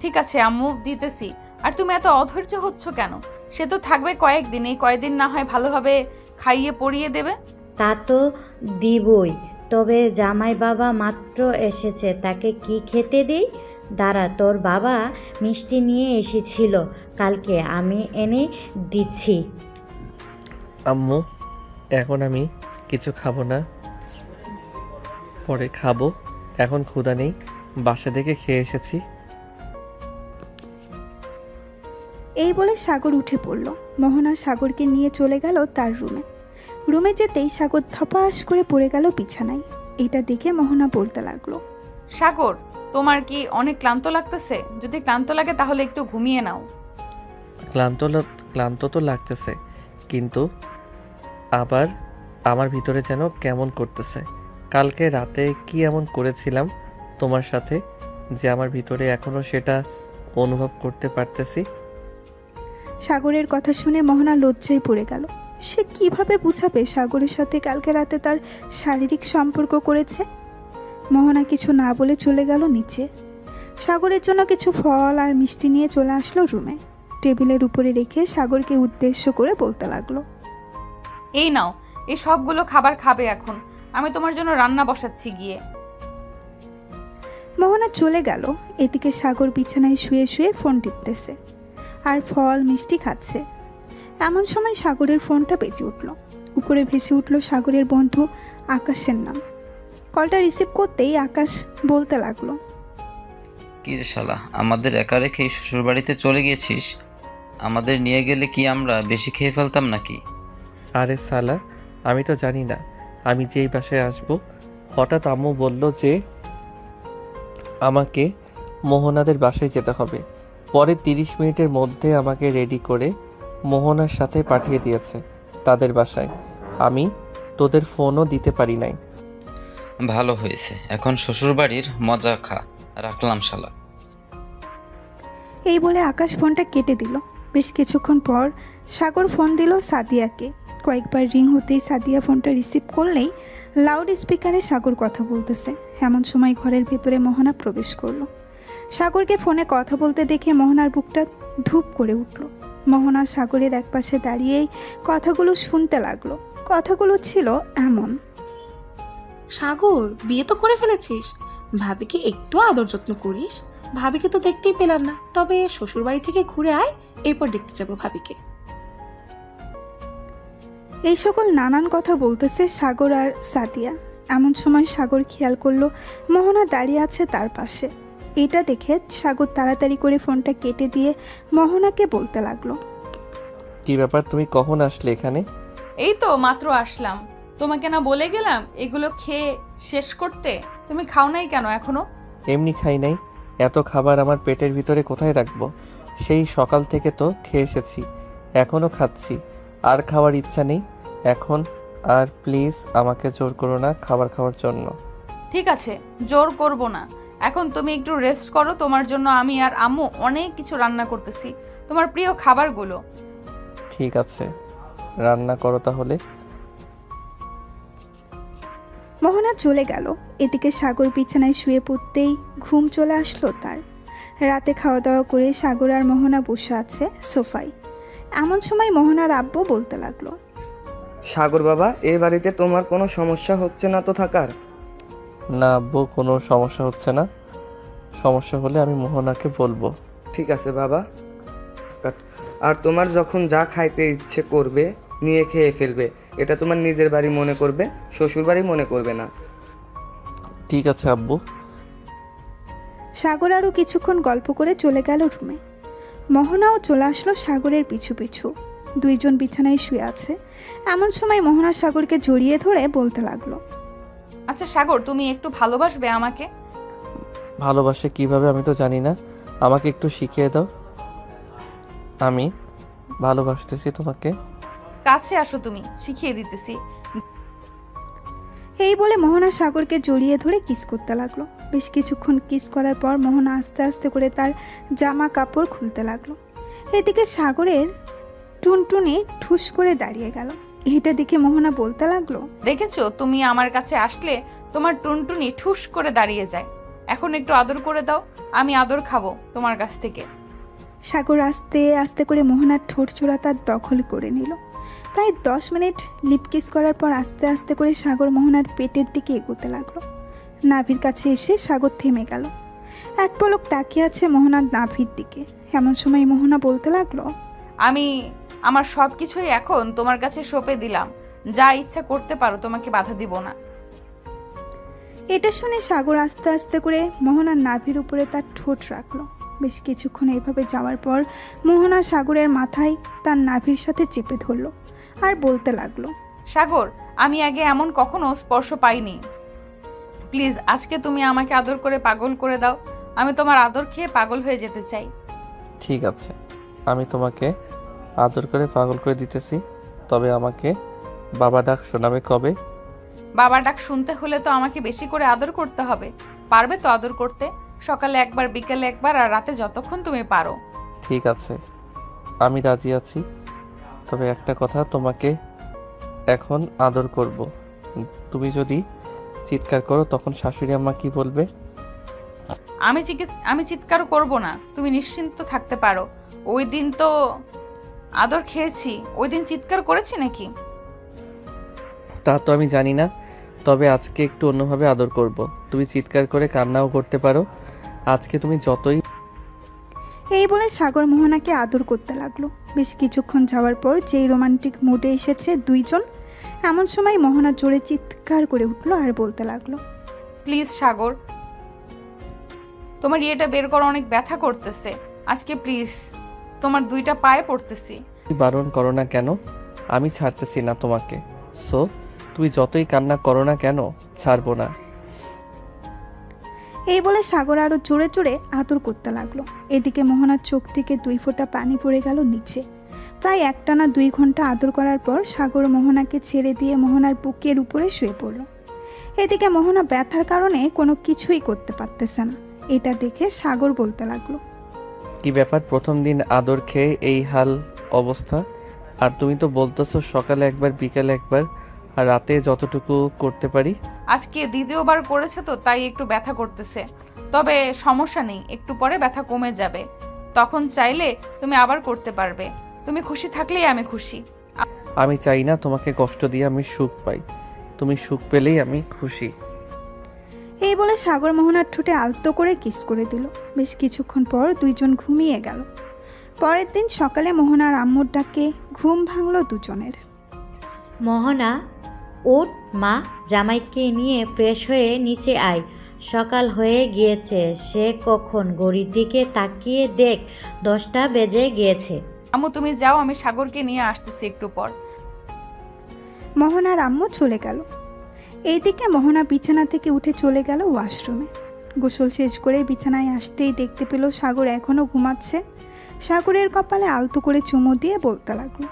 ঠিক আছে আম্মু, দিতেছি। আর তুমি এত অধৈর্য হচ্ছ কেন? সে তো থাকবে কয়েকদিন, এই কয়েকদিন না হয় ভালোভাবে খাইয়ে পরিয়ে দেবে। তা তো দিবই, তবে জামাই বাবা মাত্র এসেছে, তাকে কি খেতে দিই? দাঁড়া, তোর বাবা মিষ্টি নিয়ে এসেছিল কালকে, আমি এনে দিচ্ছি। আম্মু, এখন আমি কিছু খাবো না, পরে খাবো, এখন ক্ষুধা নেই, বাসা থেকে খেয়ে এসেছি। এই বলে সাগর উঠে পড়ল। মোহনা সাগরকে নিয়ে চলে গেল তার রুমে। রুমে যেতেই সাগর ধপাস করে পড়ে গেল বিছানায়। এটা দেখে মোহনা বলতে লাগলো, সাগর, তোমার কি অনেক ক্লান্ত লাগতেছে? যদি ক্লান্ত লাগে তাহলে একটু ঘুমিয়ে নাও। ক্লান্ত তো লাগতেছে, কিন্তু আবার আমার ভিতরে যেন কেমন করতেছে। কালকে রাতে কি এমন করেছিলাম তোমার সাথে যে আমার ভিতরে এখনো সেটা অনুভব করতে পারতেছি। সাগরের কথা শুনে মোহনা লজ্জায় পড়ে গেল। সে কিভাবে বুঝাবে সাগরের সাথে কালকে রাতে তার শারীরিক সম্পর্ক করেছে। মোহনা কিছু না বলে চলে গেল নিচে। সাগরের জন্য কিছু ফল আর মিষ্টি নিয়ে চলে আসলো রুমে। টেবিলের উপরে রেখে সাগরকে উদ্দেশ্য করে বলতে লাগলো, এই নাও, এই সবগুলো খাবার খাবে এখন। আমি তোমার জন্য রান্না বসাচ্ছি গিয়ে। মোহনা চলে গেল। এদিকে সাগর বিছানায় শুয়ে শুয়ে ফোন টিপতেছে আর ফল মিষ্টি খাচ্ছে। এমন সময় সাগরের ফোনটা বেজে উঠল। উপরে ভেসে উঠল সাগরের বন্ধু আকাশের নাম। কলটা রিসিভ করতেই আকাশ বলতে লাগলো, কি রে শালা, আমাদের একা রেখে শ্বশুরবাড়িতে চলে গেছিস? আমাদের নিয়ে গেলে কি আমরা বেশি খেয়ে ফেলতাম নাকি? আরে সালা, আমি তো জানি না আমি যে এই বাসায় আসবো। হঠাৎ আম্মু বলল যে আমাকে মোহনাদের বাসায় যেতে হবে। পরে 30 মিনিটের মধ্যে আমাকে রেডি করে মোহনার সাথে পাঠিয়ে দিয়েছে তাদের বাসায়। আমি তোদের ফোনও দিতে পারি নাই। ভালো হয়েছে, এখন শ্বশুরবাড়ির মজা খা। রাখলাম শালা। এই বলে আকাশ ফোনটা কেটে দিল। বেশ কিছুক্ষণ পর সাগর ফোন দিল সাদিয়াকে। কয়েকবার রিং হতেই সাদিয়া ফোনটা রিসিভ করলেই লাউড স্পিকারে সাগর কথা বলতেছে। এমন সময় ঘরের ভেতরে মোহনা প্রবেশ করলো। সাগরকে ফোনে কথা বলতে দেখে মোহনার বুকটা ধূপ করে উঠল। মোহনা সাগরের একপাশে দাঁড়িয়েই কথাগুলো শুনতে লাগলো। কথাগুলো ছিল এমন, সাগর, বিয়ে তো করে ফেলেছিস, ভাবিকে একটু আদর যত্ন করিস। ভাবিকে তো দেখতেই পেলাম না, তবে শ্বশুর বাড়ি থেকে ঘুরে আয়, এরপর দেখতে যাবো ভাবিকে। এই সকল নানান কথা বলতেছে সাগর আর সাদিয়া। এমন সময় সাগর খেয়াল করলো মোহনা দাঁড়িয়ে আছে তার পাশে। এটা দেখে সাগর তাড়াতাড়ি করে ফোনটা কেটে দিয়ে মোহনাকে বলতে লাগলো, কি ব্যাপার, তুমি কখন আসলে এখানে? এই তো মাত্র আসলাম। তোমাকে না বলে গেলাম এগুলো খেয়ে শেষ করতে? তুমি খাও নাই কেন এখনো? এমনি খাই নাই, এত খাবার আমার পেটের ভিতরে কোথায় রাখবো? সেই সকাল থেকে তো খেয়ে এসেছি, এখনও খাচ্ছি। আর খাওয়ার ইচ্ছা নেই এখন। আর প্লিজ আমাকে জোর করো না খাবার খাওয়ার জন্য। ঠিক আছে, জোর করব না। এখন তুমি একটু রেস্ট করো। তোমার জন্য আমি আর আম্মু অনেক কিছু রান্না করতেছি, তোমার প্রিয় খাবারগুলো। ঠিক আছে, রান্না করো তাহলে। মোহনা চলে গেল। এদিকে সাগর বিছানায় শুয়ে পড়তেই ঘুম চলে আসলো তার। রাতে খাওয়া দাওয়া করে সাগর আর মোহনা বসে আছে সোফায়। এমন সময় মোহনার আব্বু বলতে লাগলো, সাগর বাবা, এই বাড়িতে তোমার কোনো সমস্যা হচ্ছে না তো থাকার? না আব্বু, কোনো সমস্যা হচ্ছে না। সমস্যা হলে আমি মোহনাকে বলবো। ঠিক আছে বাবা। আর তোমার যখন যা খাইতে ইচ্ছে করবে নিয়ে খেয়ে ফেলবে। এটা তোমার নিজের বাড়ি মনে করবে, শ্বশুর বাড়ি মনে করবে না। ঠিক আছে আব্বু। সাগর আরও কিছুক্ষণ গল্প করে চলে গেল রুমে। মোহনাও চলে আসলো সাগরের পিছু পিছু। দুইজন বিছানায় শুয়ে আছে। এমন সময় মোহনা সাগরকে জড়িয়ে ধরে বলতে লাগলো, আচ্ছা সাগর, তুমি একটু ভালোবাসবে আমাকে? ভালোবাসে কিভাবে আমি তো জানি না, আমাকে একটু শিখিয়ে দাও। আমি ভালোবাসতেছি তোমাকে। কাছে আসো, তুমি শিখিয়ে দিতেছি। এই বলে মোহনা সাগরকে জড়িয়ে ধরে কিস করতে লাগলো। বেশ কিছুক্ষণ কিস করার পর মোহনা আস্তে আস্তে করে তার জামা কাপড় খুলতে লাগলো। এদিকে সাগরের টুনটুনি ঠুস করে দাঁড়িয়ে গেল। এটা দেখে মোহনা বলতে লাগলো, দেখেছো, তুমি আমার কাছে আসলে তোমার টুনটুনি ঠুস করে দাঁড়িয়ে যায়। এখন একটু আদর করে দাও, আমি আদর খাবো তোমার কাছ থেকে। সাগর আস্তে আস্তে করে মোহনার ঠোঁট চূড়া তার দখল করে নিল। প্রায় 10 মিনিট লিপ কিস করার পর আস্তে আস্তে করে সাগর মোহনার পেটের দিকে এগোতে লাগলো। নাভির কাছে এসে সাগর থেমে গেল। এক পলক তাকিয়ে আছে মোহনার নাভির দিকে। এমন সময় মোহনা বলতে লাগলো, আমি আমার সব কিছুই এখন তোমার কাছে সঁপে দিলাম, যা ইচ্ছা করতে পারো, তোমাকে বাধা দিব না। এটা শুনে সাগর আস্তে আস্তে করে মোহনার নাভির উপরে তার ঠোঁট রাখলো। বেশ কিছুক্ষণ এইভাবে যাওয়ার পর মোহনা সাগরের মাথায় তার নাভির সাথে চেপে ধরলো আর বলতে লাগলো, সাগর, আমি আগে এমন কখনো স্পর্শ পাইনি। প্লিজ আজকে তুমি আমাকে আদর করে পাগল করে দাও। আমি তোমার আদর খেয়ে পাগল হয়ে যেতে চাই। ঠিক আছে, আমি তোমাকে আদর করে পাগল করে দিতেছি। তবে আমাকে বাবা ডাক শোনাবে কবে? বাবা ডাক শুনতে হলে তো আমাকে বেশি করে আদর করতে হবে। পারবে তো আদর করতে? সকালে একবার, বিকেলে একবার, আর রাতে যতক্ষণ তুমি পারো। ঠিক আছে, আমি রাজি আছি। তবে একটা কথা, তোমাকে এখন আদর করব। তুমি যদি চিৎকার করো তখন শাশুড়ি আম্মা কি বলবে? আমি চিৎকার করব না, তুমি নিশ্চিন্ত থাকতে পারো। ওই দিন তো আদর খেয়েছি, ওই দিন চিৎকার করেছি নাকি? তা তো আমি জানি না, তবে আজকে একটু অন্যভাবে আদর করব। তুমি চিৎকার করে কান্নাও করতে পারো। আজকে তুমি যতই। এই বলে সাগর মোহনাকে আদর করতে লাগলো। বেশ কিছুক্ষণ যাওয়ার পর যেই রোমান্টিক মুডে এসেছে দুইজন, এমন সময় মোহনা জোরে চিৎকার করে উঠলো আর বলতে লাগলো, প্লিজ সাগর, তোমার ইয়েটা বের করা অনেক ব্যথা করতেছে। আজকে প্লিজ তোমার 2টা পায়ে পড়তেছি। বারণ করো না কেন, আমি ছাড়তেছি না তোমাকে। সো তুই যতই কান্না করো না কেন, ছাড়বো না। এই বলে সাগর আরো জোরে জোরে আদর করতে লাগলো। এদিকে মোহনার চোখ থেকে 2 ফোঁটা পানি পড়ে গেল নিচে। প্রায় একটানা 2 ঘন্টা আদর করার পর সাগর মোহনাকে ছেড়ে দিয়ে মোহনার বুকের উপরে শুয়ে পড়ল। এদিকে মোহনা ব্যথার কারণে কোনো কিছুই করতে পারতেছে না। এটা দেখে সাগর বলতে লাগলো, কি ব্যাপার, প্রথম দিন আদর খেয়ে এই হাল অবস্থা? আর তুমি তো বলতেছো সকালে একবার বিকেলে একবার আর রাতে যতটুকু করতে পারি। আজকে দ্বিতীয়বার করেছে তো তাই একটু ব্যথা করতেছে, তবে সমস্যা নেই, একটু পরে ব্যথা কমে যাবে। তখন চাইলে তুমি আবার করতে পারবে। তুমি খুশি থাকলেই আমি খুশি। আমি চাই না তোমাকে কষ্ট দিয়ে আমি সুখ পাই, তুমি সুখ পেলেই আমি খুশি। এই বলে সাগর মোহনার ঠোঁটে আলতো করে কিস করে দিল। বেশ কিছুক্ষণ পর দুইজন ঘুমিয়ে গেল। পরের দিন সকালে মোহনার আম্মুর ডাকে ঘুম ভাঙল দুজনের। মোহনা, উঠ মা, জামাইকে নিয়ে ফ্রেশ হয়ে নিচে আয়। সকাল হয়ে গিয়েছে। সে কখন ঘড়ির দিকে তাকিয়ে দেখ 10টা বেজে গিয়েছে। আম্মু তুমি যাও, আমি সাগরকে নিয়ে আসতেছি একটু পর। মোহনার আম্মু চলে গেল। এইদিকে মোহনা বিছানা থেকে উঠে চলে গেল ওয়াশরুমে। গোসল শেষ করে বিছানায় আসতেই দেখতে পেল সাগর এখনও ঘুমাচ্ছে। সাগরের কপালে আলতো করে চুমু দিয়ে বলতে লাগলো,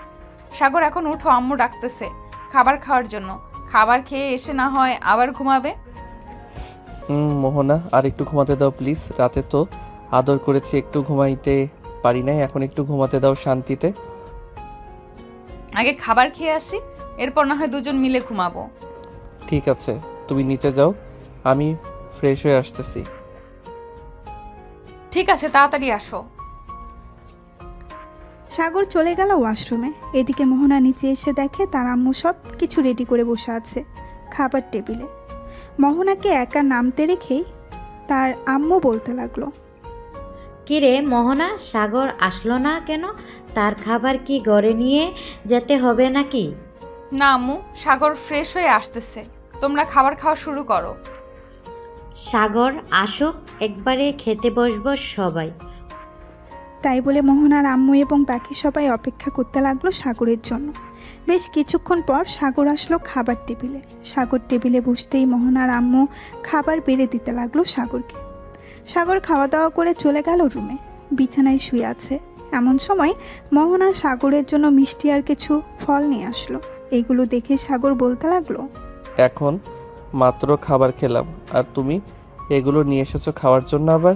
সাগর এখন উঠো, আম্মু ডাকতেছে খাবার খাওয়ার জন্য। খাবার খেয়ে এসে না হয় আবার ঘুমাবে। মোহনা, আর একটু ঘুমাতে দাও প্লিজ। রাতে তো আদর করেছি, একটু ঘুমাইতে পারি নাই, এখন একটু ঘুমাতে দাও শান্তিতে। আগে খাবার খেয়ে আসি, এরপর না হয় দুজন মিলে ঘুমাবো। ঠিক আছে, তুমি নিচে যাও, আমি ফ্রেশ হয়ে আসতেছি। ঠিক আছে, তাড়াতাড়ি আসো। সাগর চলে গেল ওয়াশরুমে। এদিকে মোহনা নিচে এসে দেখে তার আম্মু সব কিছু রেডি করে বসে আছে খাবার টেবিলে। মোহনাকে একা নামতে রেখেই তার আম্মু বলতে লাগলো, কিরে মোহনা, সাগর আসলো না কেন? তার খাবার কি ঘরে নিয়ে যেতে হবে নাকি? না আম্মু, সাগর ফ্রেশ হয়ে আসতেছে, তোমরা খাবার খাওয়া শুরু করো। সাগর আসো, একবারে খেতে বসবো সবাই। তাই বলে মোহনার আম্মু এবং বাকি সবাই অপেক্ষা করতে লাগলো সাগরের জন্য। বেশ কিছুক্ষণ পর সাগর আসলো খাবার টেবিলে। সাগর টেবিলে বসতেই মোহনার আম্মু খাবার বেড়ে দিতে লাগলো সাগরকে। সাগর খাওয়া দাওয়া করে চলে গেল রুমে, বিছানায় শুয়ে আছে। এমন সময় মোহনা সাগরের জন্য মিষ্টি আর কিছু ফল নিয়ে আসলো। এইগুলো দেখে সাগর বলতে লাগলো, এখন মাত্র খাবার খেলাম আর তুমি এগুলো নিয়ে এসেছো খাওয়ার জন্য আবার?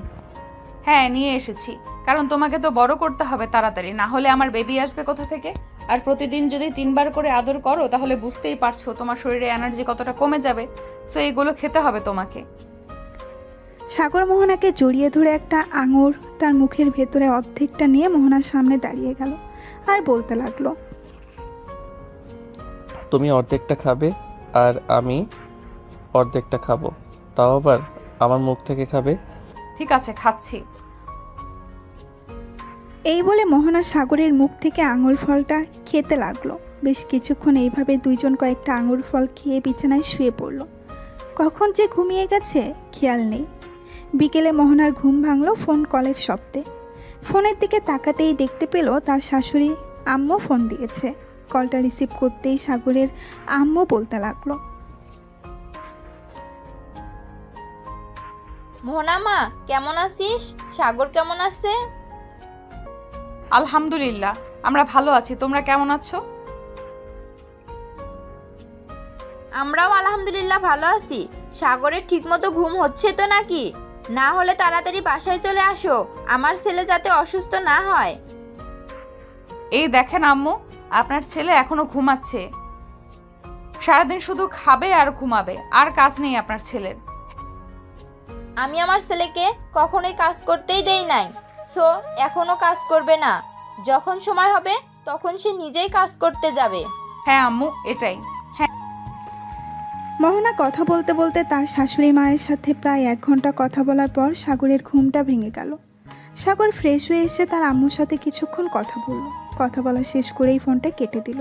হ্যাঁ নিয়ে এসেছি, কারণ তোমাকে তো বড় করতে হবে তাড়াতাড়ি, না হলে আমার বেবি আসবে কোথা থেকে। আর প্রতিদিন যদি 3বার করে আদর করো তাহলে বুঝতেই পারছো তোমার শরীরে এনার্জি কতটা কমে যাবে। তো এইগুলো খেতে হবে তোমাকে। সাগর মোহনাকে জড়িয়ে ধরে একটা আঙুর তার মুখের ভেতরে অর্ধেকটা নিয়ে মোহনার সামনে দাঁড়িয়ে গেল আর বলতে লাগলো, তুমি অর্ধেকটা খাবে আর আমি অর্ধেকটা খাবো, তাও আবার আমার মুখ থেকে খাবে। ঠিক আছে, খাচ্ছি। এই বলে মোহনা সাগরের মুখ থেকে আঙুর ফলটা খেতে লাগলো। বেশ কিছুক্ষণ এইভাবে দুইজন কয়েকটা আঙুর ফল খেয়ে বিছানায় শুয়ে পড়ল। কখন যে ঘুমিয়ে গেছে খেয়াল নেই। বিকেলে মোহনার ঘুম ভাঙল ফোন কলের শব্দে। ফোনের দিকে তাকাতেই দেখতে পেল তার শাশুড়ি আম্মু ফোন দিয়েছে। কলটা রিসিভ করতেই সাগরের আম্মু বলতে লাগলো, মোহনা মা, কেমন আছিস? সাগর কেমন আছে? আলহামদুলিল্লাহ, আমরা ভালো আছি। তোমরা কেমন আছো? আমরাও আলহামদুলিল্লাহ ভালো আছি। সাগরের ঠিকমতো ঘুম হচ্ছে তো নাকি? না হলে তাড়াতাড়ি বাসায় চলে আসো, আমার ছেলে যাতে অসুস্থ না হয়। এই দেখেন আম্মু, আপনার ছেলে এখনো ঘুমাচ্ছে। সারাদিন শুধু খাবে আর ঘুমাবে, আর কাজ নেই আপনার ছেলের। আমি আমার ছেলেকে কখনোই কাজ করতেই দেই নাই, সো এখনো কাজ করবে না। যখন সময় হবে তখন সে নিজেই কাজ করতে যাবে। হ্যাঁ আম্মু, এটাই। মোহনা কথা বলতে বলতে তার শাশুড়ি মায়ের সাথে প্রায় 1 ঘন্টা কথা বলার পর সাগরের ঘুমটা ভেঙে গেল। সাগর ফ্রেশ হয়ে এসে তার আম্মুর সাথে কিছুক্ষণ কথা বলল। কথা বলা শেষ করেই ফোনটা কেটে দিল।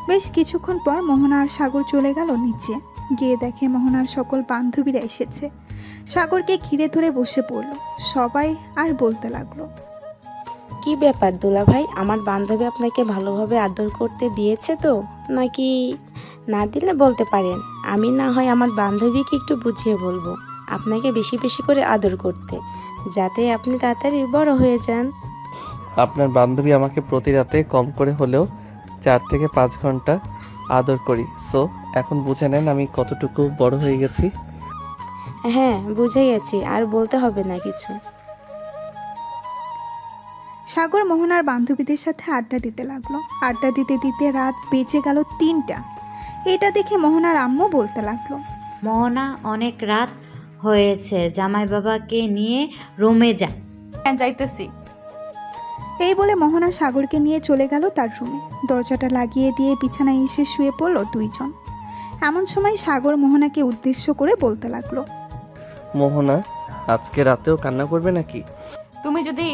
বেশ কিছুক্ষণ পর মোহনা আর সাগর চলে গেল নিচে। গিয়ে দেখে মোহনার সকল বান্ধবীরা এসেছে। সাগরকে ঘিরে ধরে বসে পড়ল। সবাই আর বলতে লাগলো, কি ব্যাপার দুলা ভাই, আমার বান্ধবী আপনাকে ভালোভাবে আদর করতে দিয়েছে তো, নাকি না দিলে বলতে পারেন, আমি না হয় আমার বান্ধবীকে একটু বুঝিয়ে বলবো আপনাকে বেশি বেশি করে আদর করতে, যাতে আপনি তাড়াতাড়ি বড় হয়ে যান। আপনার বান্ধবী আমাকে প্রতি রাতে কম করে হলেও 4 থেকে 5 ঘন্টা আদর করি। সো এখন বুঝে নেন আমি কতটুকু বড় হয়ে গেছি। হ্যাঁ বুঝে গেছি, আর বলতে হবে না কিছু। সাগর মোহনার বান্ধবীদের সাথে আড্ডা দিতে লাগলো। আড্ডা দিতে দিতে রাত বেজে গেল 3টা। এটা দেখে মোহনার আম্মু বলতে লাগলো, মোহনা, অনেক রাত হয়েছে, জামাই বাবাকে নিয়ে রুমে যা। হ্যাঁ যাইতেছি। এই বলে মোহনা সাগরকে নিয়ে চলে গেল তার রুমে। দরজাটা লাগিয়ে দিয়ে বিছানায় এসে শুয়ে পড়ল দুইজন। এমন সময় সাগর মোহনাকে উদ্দেশ্য করে বলতে লাগলো, মোহনা, আজকে রাতেও কান্না করবে নাকি? তুমি যদি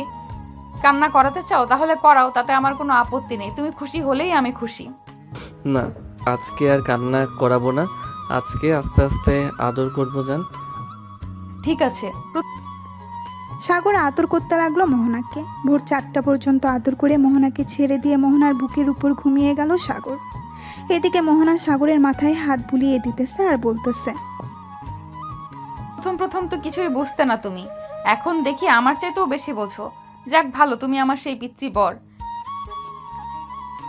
কান্না করাতে চাও তাহলে করাও, তাতে আমার কোনো আপত্তি নেই। তুমি খুশি হলেই আমি খুশি। না, আজকে আর কান্না করাবো না। আজকে আস্তে আস্তে আদর করবো জান। ঠিক আছে। সাগর আদর করতে লাগলো মোহনাকে। ভোর 4টা পর্যন্ত আদর করে মোহনাকে ছেড়ে দিয়ে মোহনার বুকের উপর ঘুমিয়ে গেল সাগর। এদিকে মোহনা সাগরের মাথায় হাত বুলিয়ে দিতেছে আর বলতেছে, প্রথম প্রথম তো কিছুই বুঝতে না তুমি, এখন দেখি আমার চাইতেও বেশি বোঝো। যাক ভালো, তুমি আমার সেই পিচ্চি বর।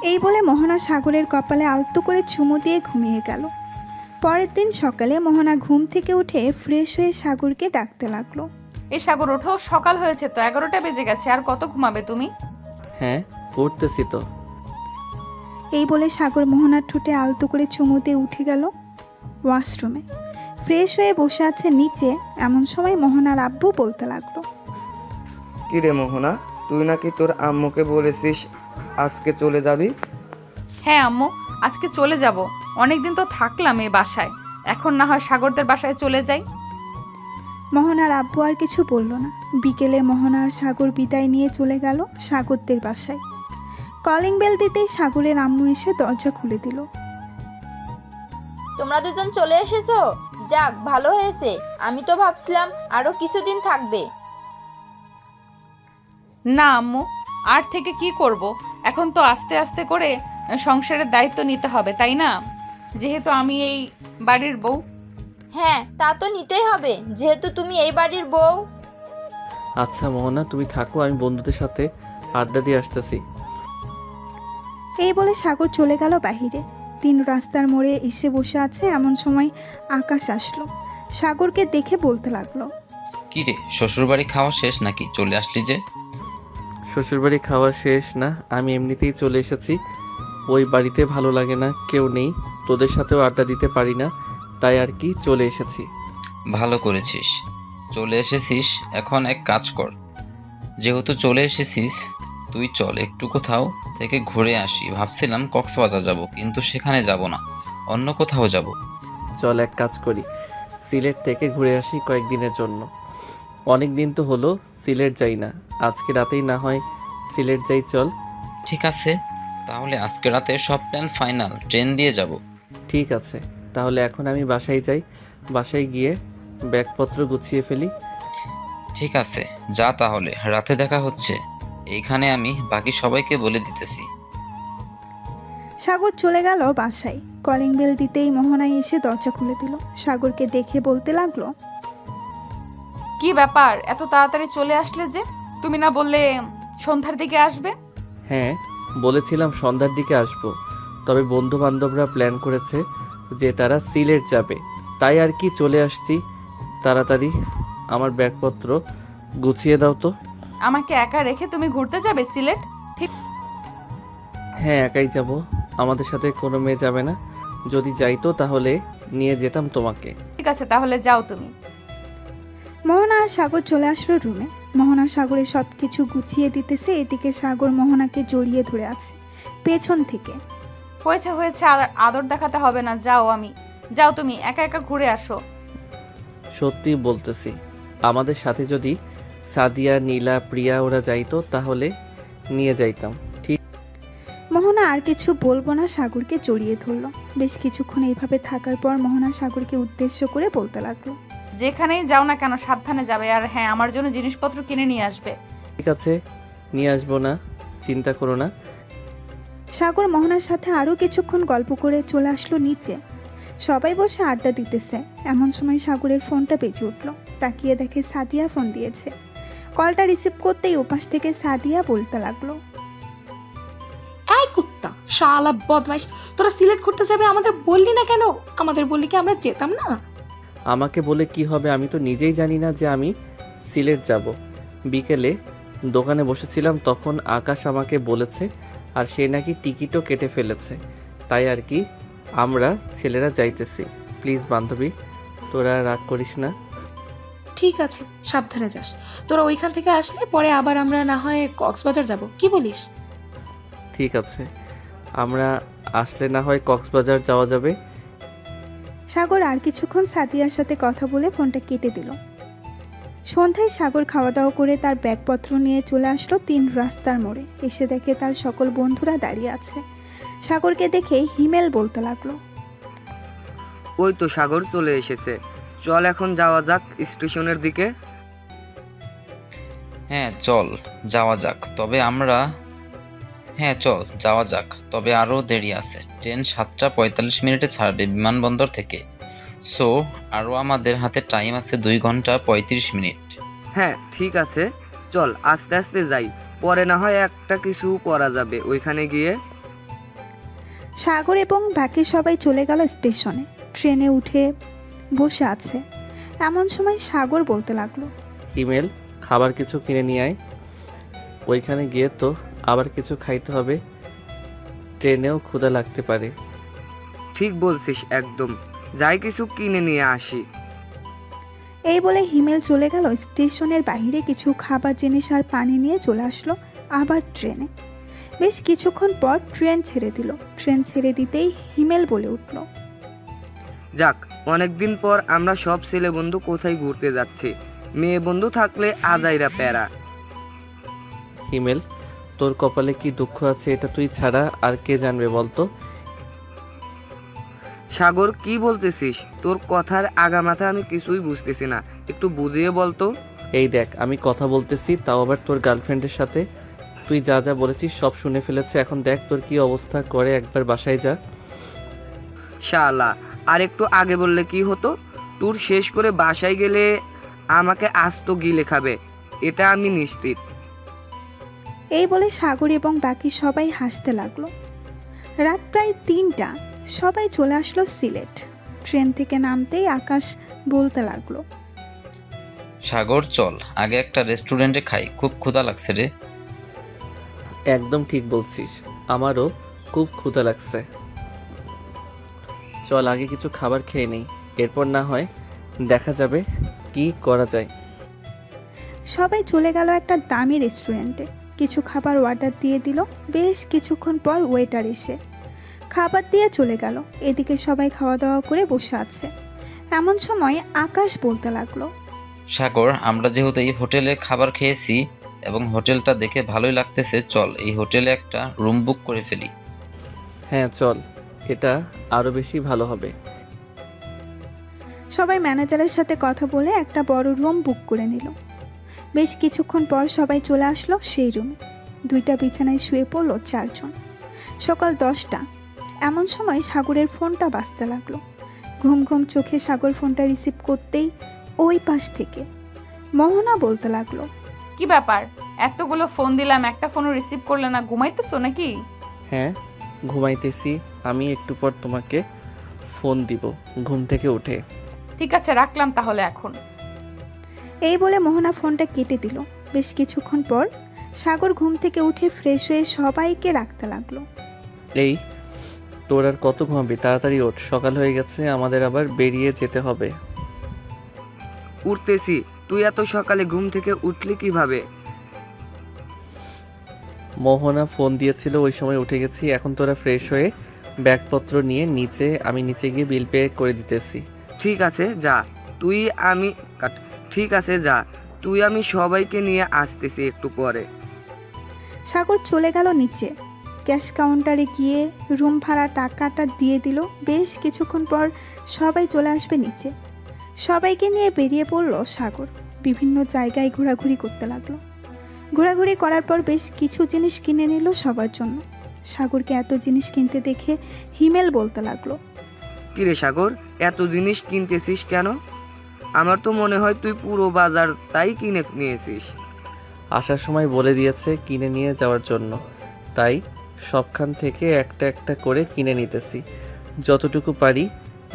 এই বলে মোহনা সাগরের কপালে আলতো করে চুমু দিয়ে ঘুমিয়ে গেল। পরের দিন সকালে মোহনা ঘুম থেকে উঠে ফ্রেশ হয়ে সাগরকে ডাকতে লাগলো, এই সাগর ওঠো, সকাল হয়েছে তো, 11টা বেজে গেছে, আর কত ঘুমাবে তুমি? হ্যাঁ পড়তেছি তো। এই বলে সাগর মোহনার ঠোঁটে আলতো করে চুমু দিয়ে উঠে গেল ওয়াশরুমে। ফ্রেশ হয়ে বসে আছে নিচে। এমন সময় মোহনার আব্বু বলতে লাগলো, কি রে মোহনা, তুই নাকি তোর আম্মুকে বলেছিস আজকে চলে যাবি? হ্যাঁ আম্মু, আজকে চলে যাব। অনেকদিন তো থাকলাম এই বাসায়, এখন না হয় সাগরদের বাসায় চলে যাই। মোহনার আব্বু আর কিছু বলল না। বিকেলে মোহনা আর সাগর বিদায় নিয়ে চলে গেল সাগরদের বাসায়। কলিং বেল দিতেই সাগরের আম্মু এসে দরজা খুলে দিল। তোমরা দুজন চলে এসেছো? যাক ভালো হয়েছে, আমি তো ভাবছিলাম আরো কিছুদিন থাকবে। না আম্মু, আর থেকে কি করব? এখন তো আস্তে আস্তে করে সংসারের দায়িত্ব নিতে হবে, তাই না? যেহেতু আমি এই বাড়ির বউ। হ্যাঁ তা তো নিতেই হবে, যেহেতু তুমি এই বাড়ির বউ। আচ্ছা মোহনা, তুমি থাকো, আমি বন্ধুদের সাথে আড্ডা দিয়ে আসতেছি। এই বলে সাগর চলে গেল বাহিরে। 3 রাস্তার মোড়ে এসে বসে আছে। এমন সময় আকাশ আসলো। সাগরকে দেখে বলতে লাগলো, কি রে, শ্বশুরবাড়ি খাওয়া শেষ নাকি? চলে আসলি যে? শ্বশুরবাড়ি খাওয়া শেষ না, আমি এমনিতেই চলে এসেছি। ওই বাড়িতে ভালো লাগে না, কেউ নেই, তোদের সাথেও আড্ডা দিতে পারি না, তাই আর কি চলে এসেছি। ভালো করেছিস, চলে এসেছিস। এখন এক কাজ কর, যেহেতু চলে এসেছিস তুই চল একটু কোথাও থেকে ঘুরে আসি। ভাবছিলাম কক্সবাজার যাব, কিন্তু সেখানে যাব না, অন্য কোথাও যাব। চল এক কাজ করি, সিলেট থেকে ঘুরে আসি কয়েকদিনের জন্য। অনেক দিন তো হলো সিলেট যাই না, আজকে রাতেই না হয় সিলেট যাই, চল। ঠিক আছে, তাহলে আজকে রাতে সব প্ল্যান ফাইনাল, ট্রেন দিয়ে যাব। ঠিক আছে, তাহলে এখন আমি বাসায় যাই। বাসায় গিয়ে ব্যাগপত্র গুছিয়ে ফেলি। ঠিক আছে, যা তাহলে, রাতে দেখা হচ্ছে। এইখানে আমি বাকি সবাইকে বলে দিতেছি। সাগর চলে গেল বাসায়। কলিং বেল দিতেই মোহনাই এসে দরজা খুলে দিল। সাগরকে দেখে বলতে লাগলো, কি ব্যাপার, এত তাড়াতাড়ি চলে আসলে যে? তুমি না বললে সন্ধ্যার দিকে আসবে? হ্যাঁ বলেছিলাম সন্ধ্যার দিকে আসব, তবে বন্ধু বান্ধবরা প্ল্যান করেছে যে তারা সিলেট যাবে, তাই আর কি চলে আসছি তাড়াতাড়ি। আমার ব্যাগপত্র গুছিয়ে দাও তো। আমাকে একা রেখে তুমি ঘুরতে যাবে সিলেট? ঠিক। হ্যাঁ একাই যাব, আমাদের সাথে কোনো মেয়ে যাবে না। যদি যাইতো তাহলে নিয়ে যেতাম তোমাকে। ঠিক আছে, তাহলে যাও তুমি। মোহনা আর সাগর চলে আসলো রুমে। মোহনা সাগরের সব কিছু গুছিয়ে দিতেছে। এদিকে সাগর মোহনাকে জড়িয়ে ধরে আছে পেছন থেকে। হয়েছে হয়েছে, আর আদর দেখাতে হবে না, যাও, আমি যাও তুমি একা একা ঘুরে আসো। সত্যি বলতেছি, আমাদের সাথে যদি সাদিয়া, নীলা, প্রিয়া ওরা যাইতো তাহলে নিয়ে যাইতাম। ঠিক মোহনা আর কিছু বলবো না, সাগরকে জড়িয়ে ধরলো। বেশ কিছুক্ষণ এইভাবে থাকার পর মোহনা সাগরকে উদ্দেশ্য করে বলতে লাগলো, যেখানেই যাও না কেন সাবধানে যাবে, আর হ্যাঁ আমার জন্য জিনিসপত্র কিনে নিয়ে আসবে। ঠিক আছে, নিয়ে আসবো না, চিন্তা করো না। সাগর মোহনার সাথে আরও কিছুক্ষণ গল্প করে চলে আসলো নিচে। সবাই বসে আড্ডা দিতেছে। এমন সময় সাগরের ফোনটা বেজে উঠলো। তাকিয়ে দেখে সাদিয়া ফোন দিয়েছে। কলটা রিসিভ করতেই উপাস থেকে সাদিয়া বলতে লাগলো, এই কুত্তা, শালা বদমাইশ, তোরা সিলেট ঘুরতে যাবে আমাদের বললি না কেন? আমাদের বললি কি আমরা যেতাম না? আমাকে বলে কি হবে, আমি তো নিজেই জানি না যে আমি সিলেট যাব। বিকেলে দোকানে বসেছিলাম, তখন আকাশ আমাকে বলেছে, আর সে নাকি টিকিটও কেটে ফেলেছে। তাই আর কি আমরা ছেলেরা যাইতেছি। প্লিজ বান্ধবী, তোরা রাগ করিস না। ঠিক আছে, সাবধানে যাস। তোরা ওইখান থেকে আসলে পরে আবার আমরা না হয় কক্সবাজার যাব, কি বলিস? ঠিক আছে, আমরা আসলে না হয় কক্সবাজার যাওয়া যাবে। সাগর আর কিছুক্ষণ সাদিয়ার সাথে কথা বলে ফোনটা কেটে দিল। সন্ধ্যায় সাগর খাওয়া দাওয়া করে তার ব্যাগপত্র নিয়ে চলে আসলো 3 রাস্তার মোড়ে। এসে দেখে তার সকল বন্ধুরা দাঁড়িয়ে আছে। সাগরকে দেখে হিমেল বলতে লাগলো, ওই তো সাগর চলে এসেছে, চল এখন যাওয়া যাক স্টেশনের দিকে। হ্যাঁ চল যাওয়া যাক, তবে যাওয়া যাক, তবে আরও দেরি আছে। ট্রেন 7টা 45 ছাড়বে বিমানবন্দর থেকে। সো আরও আমাদের হাতে টাইম আছে 2 ঘন্টা 35 মিনিট। হ্যাঁ ঠিক আছে, চল আস্তে আস্তে যাই, পরে না হয় একটা কিছু করা যাবে ওইখানে গিয়ে। সাগর এবং বাকি সবাই চলে গেল স্টেশনে। ট্রেনে উঠে বসে আছে। এমন সময় সাগর বলতে লাগলো, ইমেল, খাবার কিছু কিনে নিয়ে আয়। ওইখানে গিয়ে তো আবার কিছু খাইতে হবে, ট্রেনেও ক্ষুধা লাগতে পারে। ঠিক বলছিস একদম, যাই কিছু কিনে নিয়ে আসি। এই বলে হিমেল চলে গেল স্টেশনের বাইরে। কিছু খাবার জিনিস আর পানি নিয়ে চলে আসলো আবার ট্রেনে। বেশ কিছুক্ষণ পর ট্রেন ছেড়ে দিল। ট্রেন ছেড়ে দিতেই হিমেল বলে উঠল, যাক, অনেকদিন পর আমরা সব ছেলে বন্ধু কোথায় ঘুরতে যাচ্ছি। মেয়ে বন্ধু থাকলে আজাইরা প্যারা। হিমেল, তোর কপালে কি দুঃখ আছে এটা তুই ছাড়া আর কে জানবে বলতো? সাগর কি বলতেছিস? তোর কথার আগামাথা আমি কিছুই বুঝতেছি না, একটু বুঝিয়ে বলতো। এই দেখ, আমি কথা বলতেছি, তাও আবার তোর গার্লফ্রেন্ডের সাথে। তুই যা যা বলেছিস সব শুনে ফেলেছে। এখন দেখ তোর কি অবস্থা করে, একবার বাসায় যা। শালা, আর একটু আগে বললে কি হতো? ট্যুর শেষ করে বাসায় গেলে আমাকে আস্ত গিলে খাবে, এটা আমি নিশ্চিত। এই বলে সাগর এবং বাকি সবাই হাসতে লাগলো। রাত প্রায় 3টা। সবাই চলে আসলো সিলেট। ট্রেন থেকে নামতেই আকাশ বলতে লাগলো, সাগর চল আগে একটা রেস্টুরেন্টে খাই, খুব ক্ষুধা লাগছে রে। একদম ঠিক বলছিস, আমারও খুব ক্ষুধা লাগছে। চল আগে কিছু খাবার খেয়ে নেই, এরপর না হয় দেখা যাবে কি করা যায়। সবাই চলে গেল একটা দামি রেস্টুরেন্টে। কিছু খাবার অর্ডার দিয়ে দিল। বেশ কিছুক্ষণ পর ওয়েটার এসে খাবার দিয়ে চলে গেল। এদিকে সবাই খাওয়া দাওয়া করে বসে আছে। এমন সময় আকাশ বলতে লাগলো, সাগর, আমরা যেহেতু এই হোটেলে খাবার খেয়েছি এবং হোটেলটা দেখে ভালোই লাগতেছে, চল এই হোটেলে একটা রুম বুক করে ফেলি। হ্যাঁ চল, এটা আরও বেশি ভালো হবে। সবাই ম্যানেজারের সাথে কথা বলে একটা বড় রুম বুক করে নিল। বেশ কিছুক্ষণ পর সবাই চলে আসলো সেই রুমে। 2টা বিছানায় শুয়ে পড়লো 4 জন। সকাল 10টা। এমন সময় সাগরের ফোনটা বাজতে লাগলো। ঘুম ঘুম চোখে সাগর ফোনটা রিসিভ করতেই ওই পাশ থেকে মোহনা বলতে লাগলো, কি ব্যাপার, এতগুলো ফোন দিলাম একটা ফোনও রিসিভ করলে না, ঘুমাইতেছো নাকি? হ্যাঁ ঘুমাইতেছি, আমি একটু পর তোমাকে ফোন দিব ঘুম থেকে উঠে। ঠিক আছে, রাখলাম তাহলে এখন। এই বলে মোহনা ফোনটা কেটে দিল। বেশ কিছুক্ষণ পর সাগর ঘুম থেকে উঠে ফ্রেশ হয়ে সবাইকে রাখতে লাগলো। এই তোর আর কত ঘুমাবি, তাড়াতাড়ি ওঠ, সকাল হয়ে গেছে, আমাদের আবার বেরিয়ে যেতে হবে। উঠতেছি, তুই এত সকালে ঘুম থেকে উঠলি কিভাবে? মোহনা ফোন দিয়েছিল, ওই সময় উঠে গেছি। এখন তোরা ফ্রেশ হয়ে ব্যাগপত্র নিয়ে নিচে, আমি নিচে গিয়ে বিল পে করে দিতেছি। ঠিক আছে যা, তুই আমি কাট ঠিক আছে যা, তুই আমি সবাইকে নিয়ে আসতেছি একটু পরে। সাগর চলে গেল নিচে। ক্যাশ কাউন্টারে গিয়ে রুম ভাড়া টাকাটা দিয়ে দিল। বেশ কিছুক্ষণ পর সবাই চলে আসবে নিচে। সবাইকে নিয়ে বেরিয়ে পড়ল সাগর। বিভিন্ন জায়গায় ঘোরাঘুরি করতে লাগলো। ঘোরাঘুরি করার পর বেশ কিছু জিনিস কিনে নিল সবার জন্য। সাগরকে এত জিনিস কিনতে দেখে হিমেল বলতে লাগলো, কিরে সাগর, এত জিনিস কিনতেছিস কেন? আমার তো মনে হয় তুই পুরো বাজার তাই কিনে নিয়েছিস। আসার সময় বলে দিয়েছে কিনে নিয়ে যাওয়ার জন্য, তাই সবখান থেকে একটা একটা করে কিনে নিতেছি। যতটুকু পারি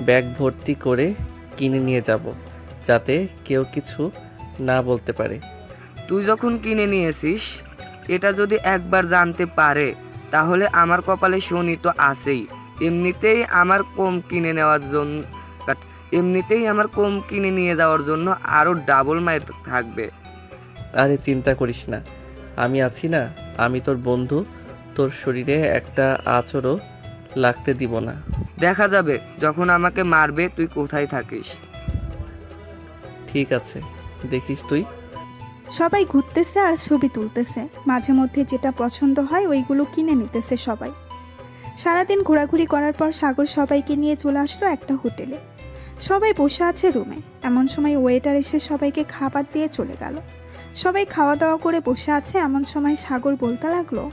ব্যাগ ভর্তি করে কিনে নিয়ে যাব, যাতে কেউ কিছু না বলতে পারে। তুই যখন কিনে নিয়েছিস, এটা যদি একবার জানতে পারে তাহলে আমার কপালে শনি তো আছেই। এমনিতেই আমার কম কিনে নিয়ে যাওয়ার জন্য আরও ডাবল মাইর থাকবে। আরে চিন্তা করিস না, আমি আছি না, আমি তোর বন্ধু, তোর শরীরে একটা আঁচড়ও লাগতে দিব না। দেখা যাবে যখন আমাকে মারবে তুই কোথায় থাকিস। ঠিক আছে, দেখিস তুই। সবাই ঘুরতেছে আর ছবি তুলতেছে। মাঝে মধ্যে যেটা পছন্দ হয় ওইগুলো কিনে নিতেছে সবাই। সারাদিন ঘোরাঘুরি করার পর সাগর সবাইকে নিয়ে চলে আসলো একটা হোটেলে। সবাই বসে আছে রুমে। এমন সময় ওয়েটার এসে সবাইকে খাবার দিয়ে চলে গেল। সবাই খাওয়া দাওয়া করে বসে আছে। এমন সময় সাগর বলতে লাগলো,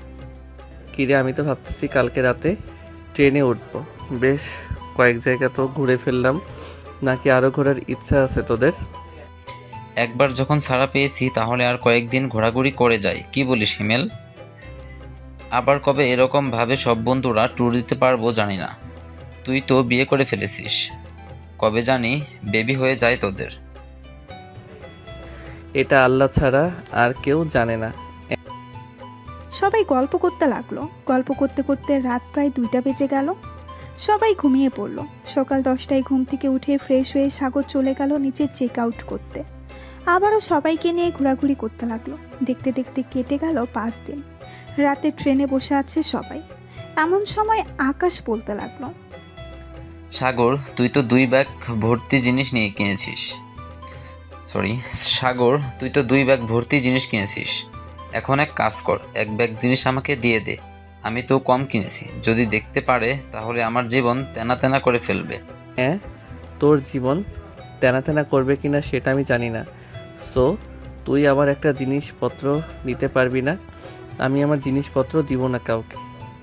কিরে, আমি তো ভাবতেছি কালকে রাতে ট্রেনে উঠবো। বেশ কয়েক জায়গা তো ঘুরে ফেললাম, নাকি আরও ঘোরার ইচ্ছা আছে তোদের? একবার যখন ছাড়া পেয়েছি তাহলে আর কয়েকদিন ঘোরাঘুরি করে যাই, কি বলিস হিমেল? আবার কবে এরকম ভাবে সব বন্ধুরা ট্যুর দিতে পারবো জানি না। তুই তো বিয়ে করে ফেলেছিস, কবে জানি বেবি হয়ে যায় তোদের। এটা আল্লাহ ছাড়া আর কেউ জানে না। সবাই গল্প করতে লাগলো। গল্প করতে করতে রাত প্রায় 2টা বেজে গেল। সবাই ঘুমিয়ে পড়ল। সকাল 10টায় ঘুম থেকে উঠে ফ্রেশ হয়ে সাগর চলে গেল নিচে চেক আউট করতে। আবারও সবাইকে নিয়ে ঘোরাঘুরি করতে লাগলো। দেখতে দেখতে কেটে গেল 5 দিন। রাতে ট্রেনে বসে আছে সবাই। এমন সময় আকাশ বলতে লাগলো, সাগর তুই তো 2 ব্যাগ ভর্তি জিনিস কিনেছিস। এখন এক কাজ কর, 1 ব্যাগ জিনিস আমাকে দিয়ে দে। আমি তো কম কিনেছি, যদি দেখতে পারে তাহলে আমার জীবন তেনা তেনা করে ফেলবে। হ্যাঁ, তোর জীবন তেনা তেনা করবে কিনা সেটা আমি জানি না। সো তুই আমার একটা জিনিসপত্র নিতে পারবি না। আমি আমার জিনিসপত্র দিব না কাউকে।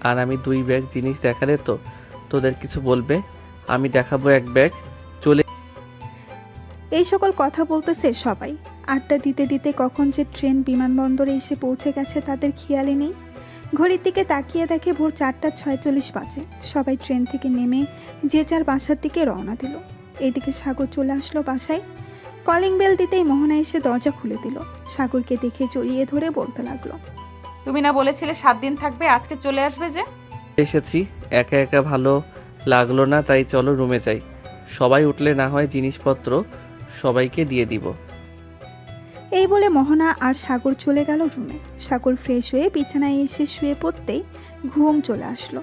আর আমি 2 ব্যাগ জিনিস দেখালে তো তোদের কিছু বলবে? আমি দেখাবো 1 ব্যাগ। চলে এই সকল কথা বলতেছে সবাই। আড্ডা দিতে দিতে কখন যে ট্রেন বিমানবন্দরে এসে পৌঁছে গেছে তাদের খেয়ালই নেই। ঘড়ির দিকে তাকিয়ে দেখে ভোর 4:46 বাজে। সবাই ট্রেন থেকে নেমে যে যার বাসার দিকে রওনা দিল। এদিকে সাগর চলে আসলো বাসায়। কলিং বেল দিতেই মোহনা এসে দরজা খুলে দিল। সাগরকে দেখে জড়িয়ে ধরে বলতে লাগলো, তুমি না বলেছিলে 7 দিন থাকবে, আজকে চলে আসবে যে? এসেছি, একা একা ভালো লাগলো না, তাই চলো রুমে যাই। সবাই উঠলে না হয় জিনিসপত্র সবাইকে দিয়ে দিব। এই বলে মোহনা আর সাগর চলে গেল রুমে। সাগর ফ্রেশ হয়ে বিছানায় এসে শুয়ে পড়তেই ঘুম চলে আসলো।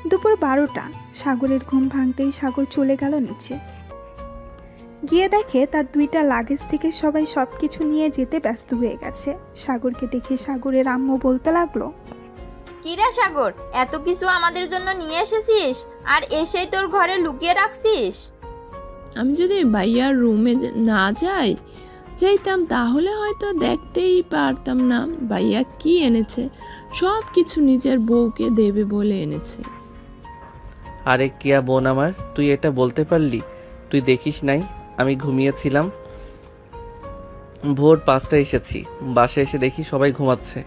দুপুর 12টা। সাগরের ঘুম ভাঙতেই সাগর চলে গেল নিচে। গিয়ে দেখে তার 2টা লাগেজ থেকে সবাই সব কিছু নিয়ে যেতে ব্যস্ত হয়ে গেছে। সাগরকে দেখে সাগরের আম্মু বলতে লাগলো, কিরা সাগর, এত কিছু আমাদের জন্য নিয়ে এসেছিস আর এসেই তোর ঘরে লুকিয়ে রাখছিস? আমি যদি ভাইয়ার রুমে না যাইতাম তাহলে হয়তো দেখতেই পারতাম না ভাইয়া কি এনেছে। সব কিছু নিজের বউকে দেবে বলে এনেছে। আরে কিয়া বোন আমার, তুই এটা বলতে পারলি? তুই দেখিস নাই আমি ঘুমিয়েছিলাম। ভোর 5টায় এসেছি, বাসায় এসে দেখি সবাই ঘুমাচ্ছে।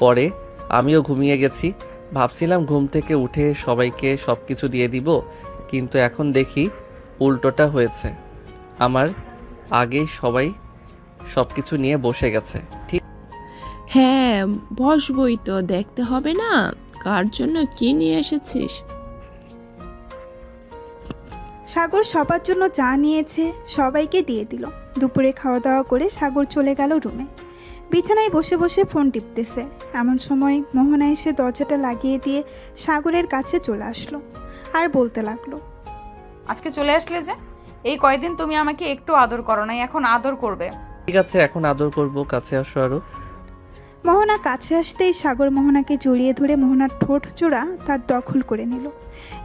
পরে আমিও ঘুমিয়ে গেছি। ভাবছিলাম ঘুম থেকে উঠে সবাইকে সব কিছু দিয়ে দিব, কিন্তু এখন দেখি উল্টোটা হয়েছে। আমার আগেই সবাই সব কিছু নিয়ে বসে গেছে। ঠিক হ্যাঁ, বসবই তো, দেখতে হবে না কার জন্য কি নিয়ে এসেছিস। সাগর সবার জন্য যা নিয়েছে সবাইকে দিয়ে দিল। দুপুরে খাওয়া দাওয়া করে সাগর চলে গেল রুমে। বিছানায় বসে বসে ফোন টিপতেছে। এমন সময় মোহনা এসে দরজাটা লাগিয়ে দিয়ে সাগরের কাছে চলে আসলো আর বলতে লাগলো, আজকে চলে আসলে যে? এই কয়দিন তুমি আমাকে একটু আদর করো নাই, এখন আদর করবে। ঠিক আছে, এখন আদর করব, কাছে আসো আরো। মোহনা কাছে আসতেই সাগর মোহনাকে জড়িয়ে ধরে মোহনার ঠোঁট জোড়া তার দখল করে নিল।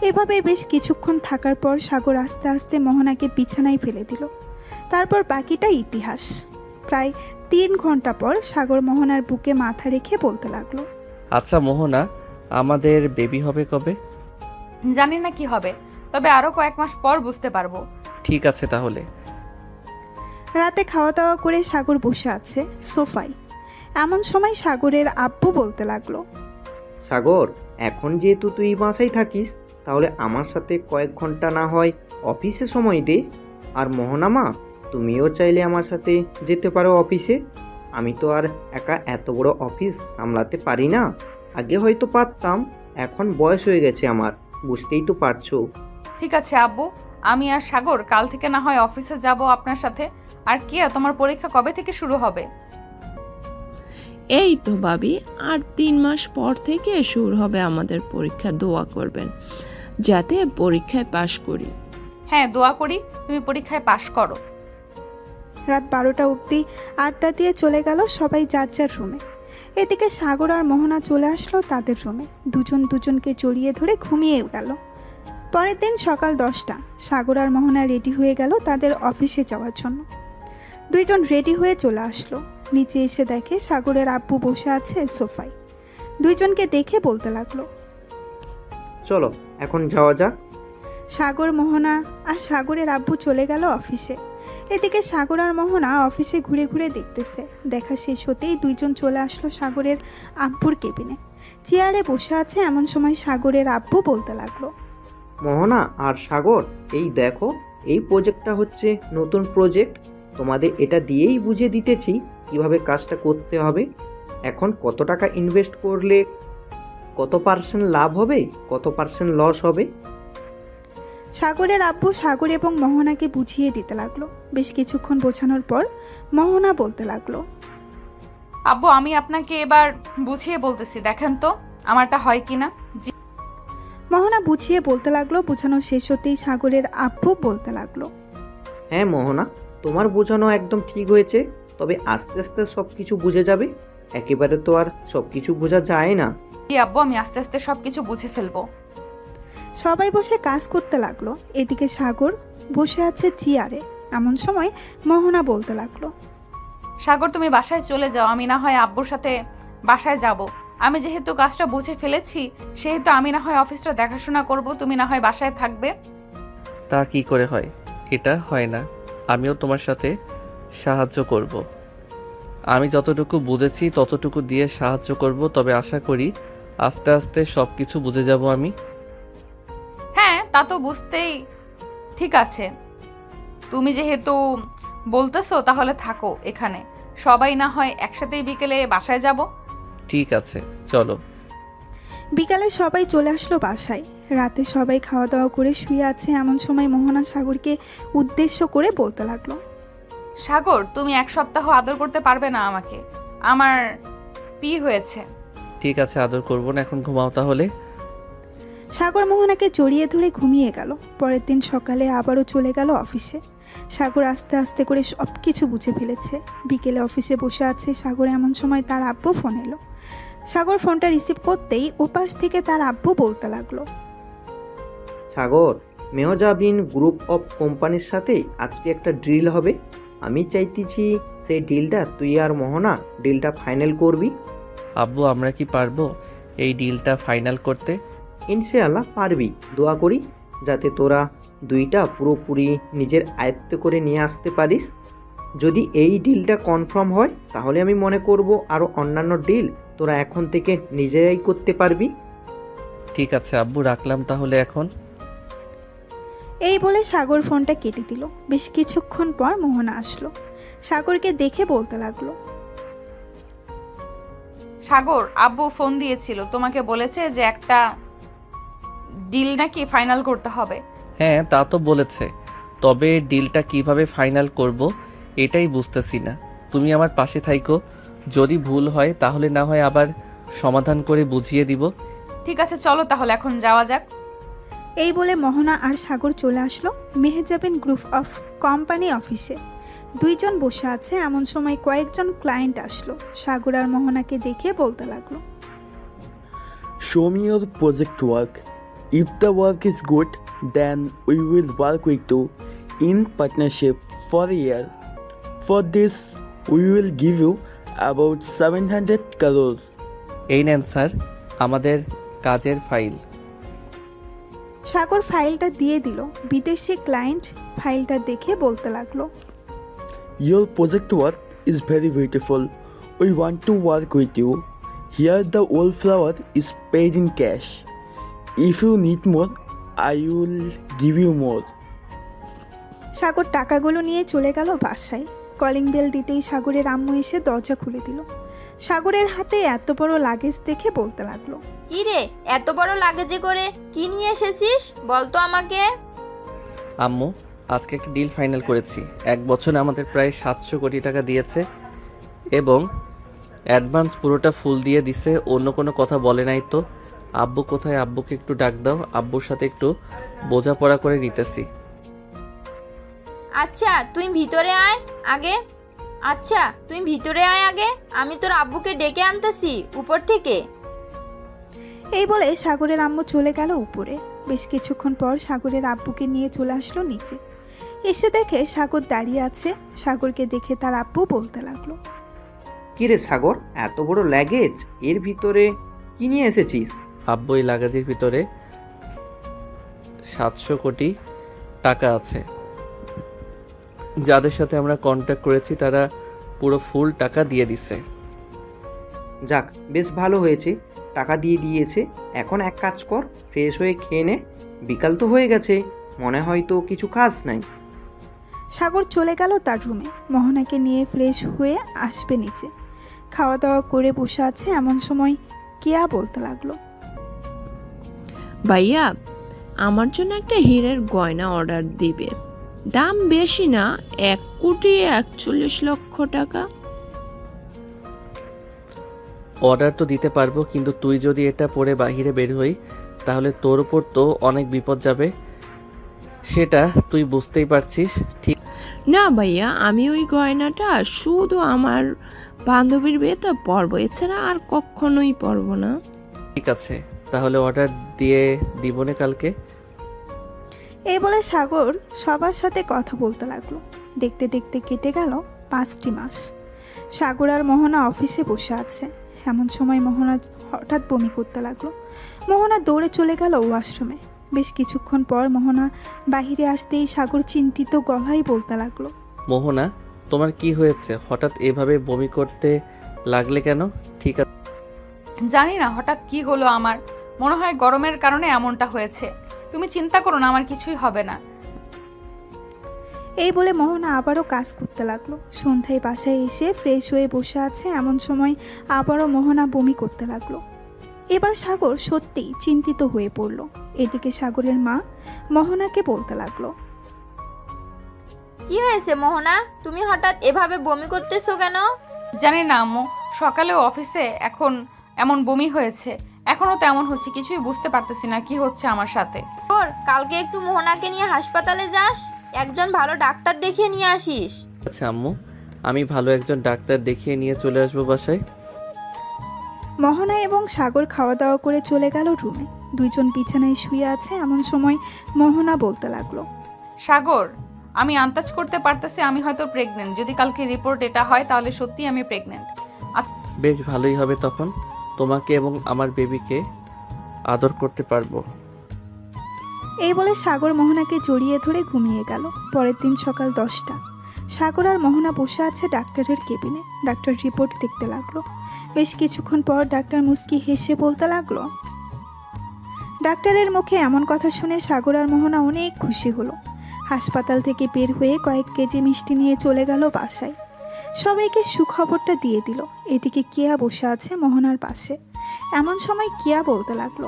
এভাবে বেশ কিছুক্ষণ থাকার পর সাগর আস্তে আস্তে মোহনাকে বিছানায় ফেলে দিল। তারপর বাকিটা ইতিহাস। প্রায় 3 ঘন্টা পর সাগর মোহনার বুকে মাথা রেখে বলতে লাগলো, আচ্ছা মোহনা, আমাদের বেবি হবে কবে? জানি না কি হবে, তবে আরো কয়েক মাস পর বুঝতে পারবো। ঠিক আছে তাহলে। রাতে খাওয়া দাওয়া করে সাগর বসে আছে সোফায়। এমন সময় সাগরের আব্বু বলতে লাগলো, সাগর, এখন যেহেতু তুই বাসায় থাকিস, তাহলে আমার সাথে কয়েক ঘন্টা না হয় অফিসে সময় দে। আর মোহনা মা, তুমিও চাইলে আমার সাথে যেতে পারো অফিসে। আমি তো আর একা এত বড় অফিস সামলাতে পারি না। আগে হয়তো পারতাম, এখন বয়স হয়ে গেছে আমার, বুঝতেই তো পারছো। ঠিক আছে আব্বু, আমি আর সাগর কাল থেকে না হয় অফিসে যাব আপনার সাথে। আর কিয়া, তোমার পরীক্ষা কবে থেকে শুরু হবে? এই তো ভাবি, আর 3 মাস পর থেকে শুরু হবে আমাদের পরীক্ষা। দোয়া করবেন যাতে পরীক্ষায় পাশ করি। হ্যাঁ, দোয়া করি তুমি পরীক্ষায় পাশ করো। রাত 12টা অবধি আড্ডা দিয়ে চলে গেল সবাই যার যার রুমে। এদিকে সাগর আর মোহনা চলে আসলো তাদের রুমে। দুজন দুজনকে জড়িয়ে ধরে ঘুমিয়ে গেল। পরের দিন সকাল 10টা সাগর আর মোহনা রেডি হয়ে গেল তাদের অফিসে যাওয়ার জন্য। দুইজন রেডি হয়ে চলে আসলো। নিচে এসে দেখে সাগরের আব্বু বসে আছে সোফায়। দুইজনকে দেখে বলতে লাগলো, চলো এখন যাওয়া যাক। সাগর, মোহনা আর সাগরের আব্বু চলে গেল অফিসে। এদিকে সাগর আর মোহনা অফিসে ঘুরে ঘুরে দেখতেছে। দেখা শেষ হতেই দুইজন চলে আসলো সাগরের আব্বুর কেবিনে। চেয়ারে বসে আছে। এমন সময় সাগরের আব্বু বলতে লাগলো, মোহনা আর সাগর, এই দেখো, এই প্রজেক্টটা হচ্ছে নতুন প্রজেক্ট। তোমাদের এটা দিয়েই বুঝিয়ে দিতেছি কিভাবে কাজটা করতে হবে। এখন কত টাকা ইনভেস্ট করলে কত % লাভ হবে, কত % লস হবে। সাগরের আব্বু সাগর এবং মোহনাকে বুঝিয়ে দিতে লাগলো। বেশ কিছুক্ষণ বোঝানোর পর মোহনা বলতে লাগলো, আব্বু, আমি আপনাকে এবার বুঝিয়ে বলতেছি, দেখেন তো আমারটা হয় কিনা। মোহনা বুঝিয়ে বলতে লাগলো। বোঝানো শেষ হতেই সাগরের আব্বু বলতে লাগলো, হ্যাঁ মোহনা, তোমার বোঝানো একদম ঠিক হয়েছে, তবে আস্তে আস্তে সব কিছু বুঝে যাবে। একেবারে তো আর সব কিছু বোঝা যায় না। জি আব্বু, আমি আস্তে আস্তে সবকিছু বুঝে ফেলবো। সবাই বসে কাজ করতে লাগলো। এদিকে সাগর বসে আছে চেয়ারে। এমন সময় মোহনা বলতে লাগলো, সাগর, তুমি বাসায় চলে যাও, আমি না হয় আব্বুর সাথে বাসায় যাব। আমি যেহেতু কাজটা বুঝে ফেলেছি, সেহেতু আমি না হয় অফিসটা দেখাশোনা করব, তুমি না হয় বাসায় থাকবে। তা কি করে হয়? এটা হয় না। আমিও তোমার সাথে সাহায্য করব। আমি যতটুকু বুঝেছি ততটুকু দিয়ে সাহায্য করব, তবে আশা করি আস্তে আস্তে সব কিছু বুঝে যাব আমি। হ্যাঁ, তা তো বুঝতেই। ঠিক আছে, তুমি যেহেতু বলতেছো তাহলে থাকো এখানে। সবাই না হয় একসাথেই বিকেলে বাসায় যাব। ঠিক আছে, চলো। বিকালে সবাই চলে আসলো বাসায়। রাতে সবাই খাওয়া দাওয়া করে শুয়ে আছে। এমন সময় মোহনা সাগরকে উদ্দেশ্য করে বলতে লাগলো, সাগর, তুমি 1 সপ্তাহ আদর করতে পারবে না আমাকে? আমার পি হয়েছে। ঠিক আছে, আদর করব না, এখন ঘুমাও তাহলে। সাগর মোহনাকে জড়িয়ে ধরে ঘুমিয়ে গেল। পরের দিন সকালে আবারও চলে গেল অফিসে। সাগর আস্তে আস্তে করে সব কিছু বুঝে ফেলেছে। বিকেলে অফিসে বসে আছে সাগর। এমন সময় তার আব্বু ফোন এলো। সাগর ফোনটা রিসিভ করতেই ওপাশ থেকে তার আব্বু বলতে লাগলো, সাগর, মেহজাবিন গ্রুপ অফ কোম্পানির সাথে আজকে একটা ডিল হবে। আমি চাইতেছি সেই ডিলটা তুই আর মোহনা ডিলটা ফাইনাল করবি। আব্বু, আমরা কি পারবো এই ডিলটা ফাইনাল করতে? ইনশাআল্লাহ পারবি। দোয়া করি যাতে তোরা দুইটা পুরোপুরি নিজের আয়ত্ত করে নিয়ে আসতে পারিস। যদি এই ডিলটা কনফার্ম হয়, তাহলে আমি মনে করব আরও অন্যান্য ডিল তোরা এখন থেকে নিজেরাই করতে পারবি। ঠিক আছে আব্বু, রাখলাম তাহলে এখন। এই বলে সাগর ফোনটা কেটে দিল। বেশ কিছুক্ষণ পর মোহনা আসলো। সাগরকে দেখে বলতে লাগলো, সাগর, আব্বু ফোন দিয়েছিল, তোমাকে বলেছে যে একটা ডিল নাকি ফাইনাল করতে হবে। হ্যাঁ, তা তো বলেছে, তবে ডিলটা কিভাবে ফাইনাল করব এটাই বুঝতেছি না। তুমি আমার পাশে থাইকো, যদি ভুল হয় তাহলে না হয় আবার সমাধান করে বুঝিয়ে দিব। ঠিক আছে চলো তাহলে এখন যাওয়া যাক। এই বলে মোহনা আর সাগর চলে আসলো মেহেজাবিন গ্রুপ অফ কোম্পানি অফিসে। দুইজন বসে আছে এমন সময় কয়েকজন ক্লায়েন্ট আসলো। সাগর আর মোহনাকে দেখে বলতে লাগলো, Show me your project work. If the work is good, then we will work with you in partnership for a year. For this, we will give you about 700 crores. এই নেন স্যার আমাদের কাজের file. সাগর ফাইলটা দিয়ে দিল। বিদেশি client ফাইলটা দেখে বলতে লাগলো, Your project work is very beautiful. We want to work with you. Here, the wallflower is paid in cash. If you need more, I will give you more. সাগর টাকাগুলো নিয়ে চলে গেল বাসায়। কলিং বেল দিতেই সাগরের আম্মু এসে দরজা খুলে দিল। সাগরের হাতে এত বড় লাগেজ দেখে বলতে লাগলো, কি রে, এত বড় লাগেজে করে কি নিয়ে এসেছিস বলতো আমাকে? আম্মু আজকে একটা ডিল ফাইনাল করেছি। 1 বছরে আমাদের প্রায় 700 কোটি টাকা দিয়েছে এবং অ্যাডভান্স পুরোটা ফুল দিয়ে দিছে। অন্য কোনো কথা বলে নাই তো। আব্বু কোথায়? আব্বুকে একটু ডাক দাও, আব্বুর সাথে একটু বোঝাপড়া করে নিতেছি। আচ্ছা তুই ভিতরে আয় আগে। আমি তোর আব্বুকে ডেকে আনতেছি উপর থেকে। এই বলে সাগরের আম্মু চলে গেল উপরে। বেশ কিছুক্ষণ পর সাগরের আব্বুকে নিয়ে চলে আসলো নিচে। এসে দেখে সাগর দাঁড়িয়ে আছে। সাগরকে দেখে তার আব্বু বলতে লাগলো, কিরে সাগর, এত বড় লাগেজ, এর ভিতরে কি নিয়ে এসেছিস? আব্বু এই লাগেজের ভিতরে 700 কোটি টাকা আছে। যাদের সাথে আমরা কন্ট্যাক্ট করেছি তারা পুরো ফুল টাকা দিয়ে দিছে। যাক, বেশ ভালো হয়েছে, টাকা দিয়ে দিয়েছে। এখন এক কাজ কর, ফ্রেশ হয়ে খেয়ে নে। বিকাল তো হয়ে গেছে, মনে হয় তো কিছু কাজ নাই। সাগর চলে গেল তার রুমে। মোহনাকে নিয়ে ফ্রেশ হয়ে আসবে নিচে। খাওয়া দাওয়া করে বসে আছে এমন সময় কেয়া বলতে লাগলো, ভাইয়া আমার জন্য একটা হীরের গয়না অর্ডার দিবে। দাম বেশি না, 1,41,00,000 টাকা। অর্ডার তো দিতে পারবো, কিন্তু তুই যদি এটা পরে বাইরে বের হই তাহলে তোর উপর তো অনেক বিপদ যাবে, সেটা তুই বুঝতেই পারছিস। ঠিক না ভাইয়া, আমি ওই গয়নাটা শুধু আমার বান্ধবীর বিয়েতে পরবো, এছাড়া আর কখনোই পরবো না। ঠিক আছে, তাহলে অর্ডার দিয়ে দিবনে কালকে। এই বলে সাগর সবার সাথে কথা বলতে লাগলো। দেখতে দেখতে কেটে গেল 5টি মাস। সাগর আর মোহনা অফিসে বসে আছে। এমন সময় মোহনা হঠাৎ বমি করতে লাগলো। মোহনা দৌড়ে চলে গেল ওয়াশরুমে। বেশ কিছুক্ষণ পর মোহনা বাহিরে আসতেই সাগর চিন্তিত গলায় বলতে লাগলো, মোহনা তোমার কি হয়েছে? হঠাৎ এভাবে বমি করতে লাগলে কেন? ঠিক আছে, জানি না হঠাৎ কি হলো আমার, মনে হয় গরমের কারণে এমনটা হয়েছে। তুমি চিন্তা করো না, আমার কিছুই হবে না। এই বলে মোহনা আবারও কাজ করতে লাগলো। সন্ধ্যায় বাসায় এসে ফ্রেশ হয়ে বসে আছে এমন সময় আবারও মোহনা বমি করতে লাগলো। এবার সাগর সত্যিই চিন্তিত হয়ে পড়ল। এদিকে সাগরের মা মোহনাকে বলতে লাগলো, কি হয়েছে মোহনা, তুমি হঠাৎ এভাবে বমি করতেছো কেন? জানি না আম্মু, সকালেও অফিসে এখন এমন বমি হয়েছে, এখনও তেমন হচ্ছে, কিছুই বুঝতে পারতেছি না কি হচ্ছে আমার সাথে। তোর কালকে একটু মোহনাকে নিয়ে হাসপাতালে যাস, একজন ভালো ডাক্তার দেখিয়ে নিয়ে আসিস। আচ্ছা আম্মু, আমি ভালো একজন ডাক্তার দেখিয়ে নিয়ে চলে আসবো বাসায়। মোহনা এবং সাগর খাওয়া দাওয়া করে চলে গেল রুমে। দুইজন বিছানায় শুয়ে আছে এমন সময় মোহনা বলতে লাগলো, সাগর, আমি আন্দাজ করতে পারতেছি আমি হয়তো প্রেগনেন্ট। যদি কালকে রিপোর্ট এটা হয় তাহলে সত্যি আমি প্রেগনেন্ট। বেশ ভালোই হবে, তখন তোমাকে এবং আমার বেবিকে আদর করতে পারবো। এই বলে সাগর মোহনাকে জড়িয়ে ধরে ঘুমিয়ে গেল। পরের দিন সকাল 10টা। সাগর আর মোহনা বসে আছে ডাক্তারের কেবিনে। ডাক্তার রিপোর্ট দেখতে লাগলো। বেশ কিছুক্ষণ পর ডাক্তার মুস্কি হেসে বলতে লাগলো, ডাক্তারের মুখে এমন কথা শুনে সাগর আর মোহনা অনেক খুশি হলো। হাসপাতাল থেকে বের হয়ে কয়েক কেজি মিষ্টি নিয়ে চলে গেল বাসায়। সবাইকে সুখবরটা দিয়ে দিল। এদিকে কেয়া বসে আছে মোহনার পাশে। এমন সময় কেয়া বলতে লাগলো,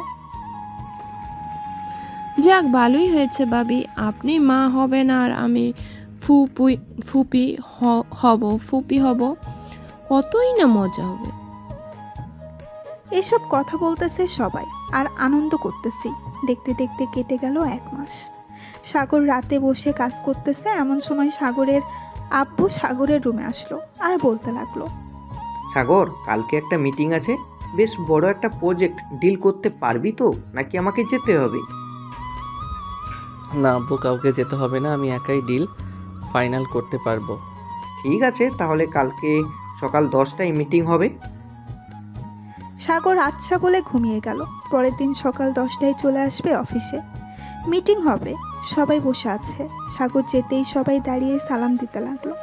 যাক, ভালোই হয়েছে ভাবি, আপনি মা হবেন আর আমি ফুপি হব। কতই না মজা হবে। এসব কথা বলতেছে সবাই আর আনন্দ করতেছি। দেখতে দেখতে কেটে গেল 1 মাস। সাগর রাতে বসে কাজ করতেছে, এমন সময় সাগরের আব্বু সাগরের রুমে আসলো আর বলতে লাগলো, সাগর, কালকে একটা মিটিং আছে, বেশ বড় একটা প্রজেক্ট ডিল করতে পারবি তো, নাকি আমাকে যেতে হবে? না আব্বু, কাউকে যেতে হবে না, আমি একাই ডিল ফাইনাল করতে পারবো। ঠিক আছে, তাহলে কালকে সকাল 10টায় মিটিং হবে। সাগর আচ্ছা বলে ঘুমিয়ে গেল। পরের দিন সকাল 10টায় চলে আসবে অফিসে। মিটিং হবে, সবাই বসে আছে। সাগর যেতেই সবাই দাঁড়িয়ে সালাম দিতে লাগলো।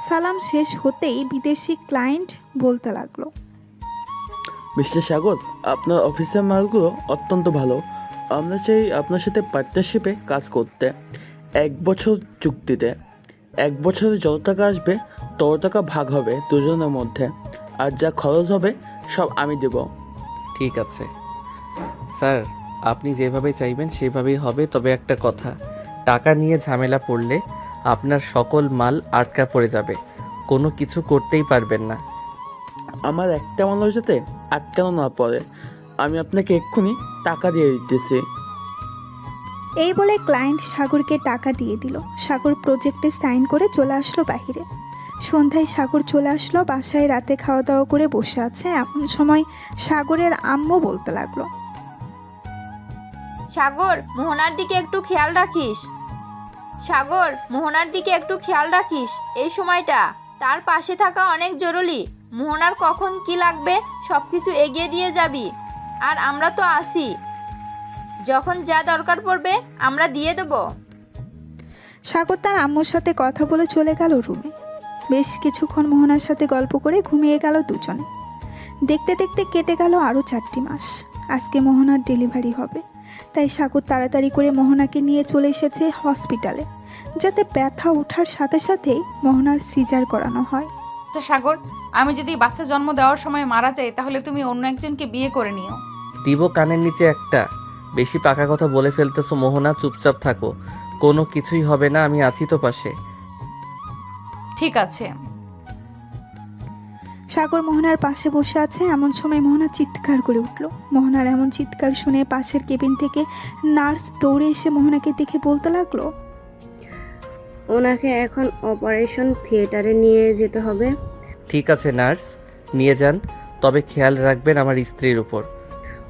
সালাম শেষ হতেই বিদেশি ক্লায়েন্ট বলতে লাগলো, মিস্টার সাগর, আপনার অফিসের মালগুলো অত্যন্ত ভালো। আমরা চাই আপনার সাথে পার্টনারশিপে কাজ করতে। 1 বছর চুক্তিতে। 1 বছরে যত টাকা আসবে তত টাকা ভাগ হবে দুজনের মধ্যে, আর যা খরচ হবে সব আমি দেব। ঠিক আছে স্যার, আপনি যেভাবে চাইবেন সেভাবেই হবে। তবে একটা কথা, টাকা নিয়ে ঝামেলা পড়লে আপনার সকল মাল আটকা পড়ে যাবে, কোনো কিছু করতেই পারবেন না। আমার একটা মানুষ যাতে আটকানো না পড়ে, আমি আপনাকে এক্ষুনি টাকা দিয়ে দিতেছি। এই বলে ক্লায়েন্ট সাগরকে টাকা দিয়ে দিল। সাগর প্রজেক্টে সাইন করে চলে আসলো বাহিরে। সন্ধ্যায় সাগর চলে আসলো বাসায়। রাতে খাওয়া দাওয়া করে বসে আছে, এমন সময় সাগরের আম্মু বলতে লাগলো, সাগর, মোহনার দিকে একটু খেয়াল রাখিস। সাগর, মোহনার দিকে একটু খেয়াল রাখিস। এই সময়টা তার পাশে থাকা অনেক জরুরি। মোহনার কখন কি লাগবে সব কিছু এগিয়ে দিয়ে যাবি, আর আমরা তো আছি। যখন যা দরকার পড়বে আমরা দিয়ে দেব। সাগর তার আম্মুর সাথে কথা বলে চলে গেল রুমে। বেশ কিছুক্ষণ মোহনার সাথে গল্প করে ঘুমিয়ে গেল দুজনে। দেখতে দেখতে কেটে গেল আরও 4টি মাস। আজকে মোহনার ডেলিভারি হবে, তাই সাগর তাড়াতাড়ি করে মোহনাকে নিয়ে চলে এসেছে হসপিটালে, যাতে ব্যথা ওঠার সাথে সাথেই মোহনার সিজার করানো হয়। আচ্ছা সাগর, আমি যদি বাচ্চা জন্ম দেওয়ার সময় মারা যাই তাহলে তুমি অন্য একজনকে বিয়ে করে নিও। দিব কানের নিচে একটা। বেশি পাকা কথা বলে ফেলতেছো মোহনা, চুপচাপ থাকো, কোনো কিছুই হবে না, আমি আছি তো পাশে। ঠিক আছে। সাগর মোহনার পাশে বসে আছে, এমন সময় মোহনা চিৎকার করে উঠল। মোহনার এমন চিৎকার শুনে পাশের কেবিন থেকে নার্স দৌড়ে এসে মোহনাকে দেখে বলতে লাগলো, ওনাকে এখন অপারেশন থিয়েটারে নিয়ে যেতে হবে। ঠিক আছে নার্স, নিয়ে যান, তবে খেয়াল রাখবেন আমার স্ত্রীর উপর।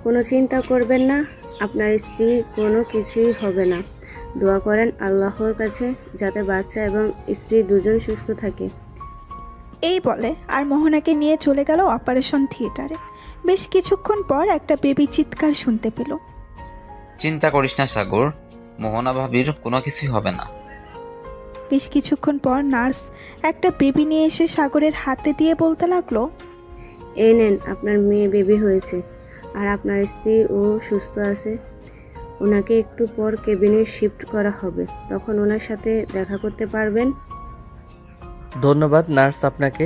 কোনো চিন্তা করবেন না, আপনার স্ত্রী কোনো কিছুই হবে না। দোয়া করেন আল্লাহর কাছে যাতে বাচ্চা এবং স্ত্রী দুজন সুস্থ থাকে। এই বলে আর মোহনাকে নিয়ে চলে গেল অপারেশন থিয়েটারে। বেশ কিছুক্ষণ পর একটা বেবি চিৎকার শুনতে পেল। চিন্তা করিস না সাগর, মোহনা ভাবির কোনো কিছুই হবে না। বেশ কিছুক্ষণ পর নার্স একটা বেবি নিয়ে এসে সাগরের হাতে দিয়ে বলতে লাগলো, এই নেন, আপনার মেয়ে বেবি হয়েছে আর আপনার স্ত্রী ও সুস্থ আছে। ওনাকে একটু পর কেবিনে শিফট করা হবে, তখন ওনার সাথে দেখা করতে পারবেন। ধন্যবাদ নার্স আপনাকে।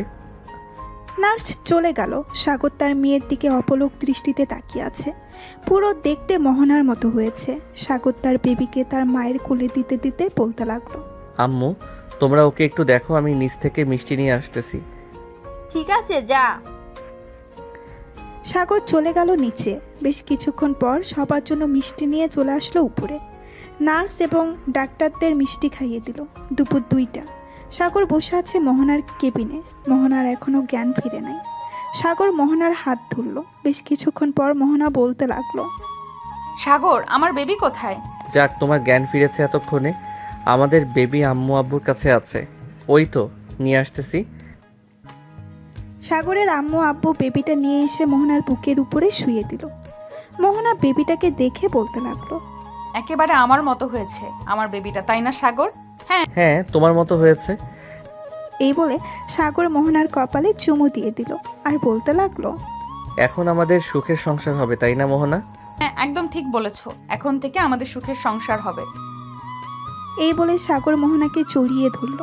নার্স চলে গেল। সাগর তার মেয়ের দিকে অপলক দৃষ্টিতে তাকিয়ে আছে। পুরো দেখতে মোহনার মতো হয়েছে। সাগর তার বেবিকে তার মায়ের কোলে দিতে দিতে বলতে লাগলো, আম্মু, তোমরা ওকে একটু দেখো, আমি নিচ থেকে মিষ্টি নিয়ে আসতেছি। ঠিক আছে, যা। সাগর চলে গেল নিচে। বেশ কিছুক্ষণ পর সবার জন্য মিষ্টি নিয়ে চলে আসলো উপরে। নার্স এবং ডাক্তারদের মিষ্টি খাইয়ে দিল। দুপুর 2টা। সাগর বসে আছে মোহনার কেবিনে। মোহনার এখনও জ্ঞান ফিরে নাই। সাগর মোহনার হাত ধরল। বেশ কিছুক্ষণ পর মোহনা বলতে লাগলো, সাগর, আমার বেবি কোথায়? যাক, তোমার জ্ঞান ফিরেছে এতক্ষণে। আমাদের বেবি আম্মু আব্বুর কাছে আছে, ওই তো নিয়ে আসতেছি। সাগরের আম্মু আব্বু বেবিটা নিয়ে এসে মোহনার বুকের উপরে শুয়ে দিল। মোহনা বেবিটাকে দেখে বলতে লাগলো, একেবারে আমার মতো হয়েছে আমার বেবিটা, তাই না সাগর? হ্যাঁ, তোমার মতো হয়েছে। এই বলে সাগর মোহনার কপালে চুমু দিয়ে দিল আর বলতে লাগলো, এখন আমাদের সুখের সংসার হবে, তাই না মোহনা? হ্যাঁ, একদম ঠিক বলেছো, এখন থেকে আমাদের সুখের সংসার হবে। এই বলে সাগর মোহনাকে জড়িয়ে ধরল।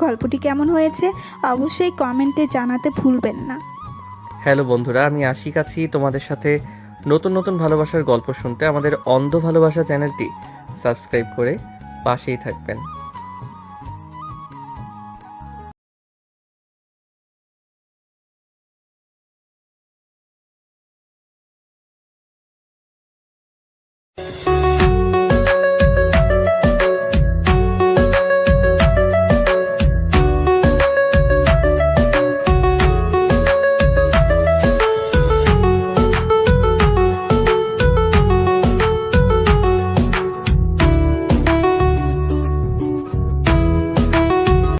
গল্পটি কেমন হয়েছে অবশ্যই কমেন্টে জানাতে ভুলবেন না। হ্যালো বন্ধুরা, আমি আশিক আছি তোমাদের সাথে নতুন নতুন ভালোবাসার গল্প শুনতে। আমাদের অন্ধ ভালোবাসা চ্যানেলটি সাবস্ক্রাইব করে পাশেই থাকবেন।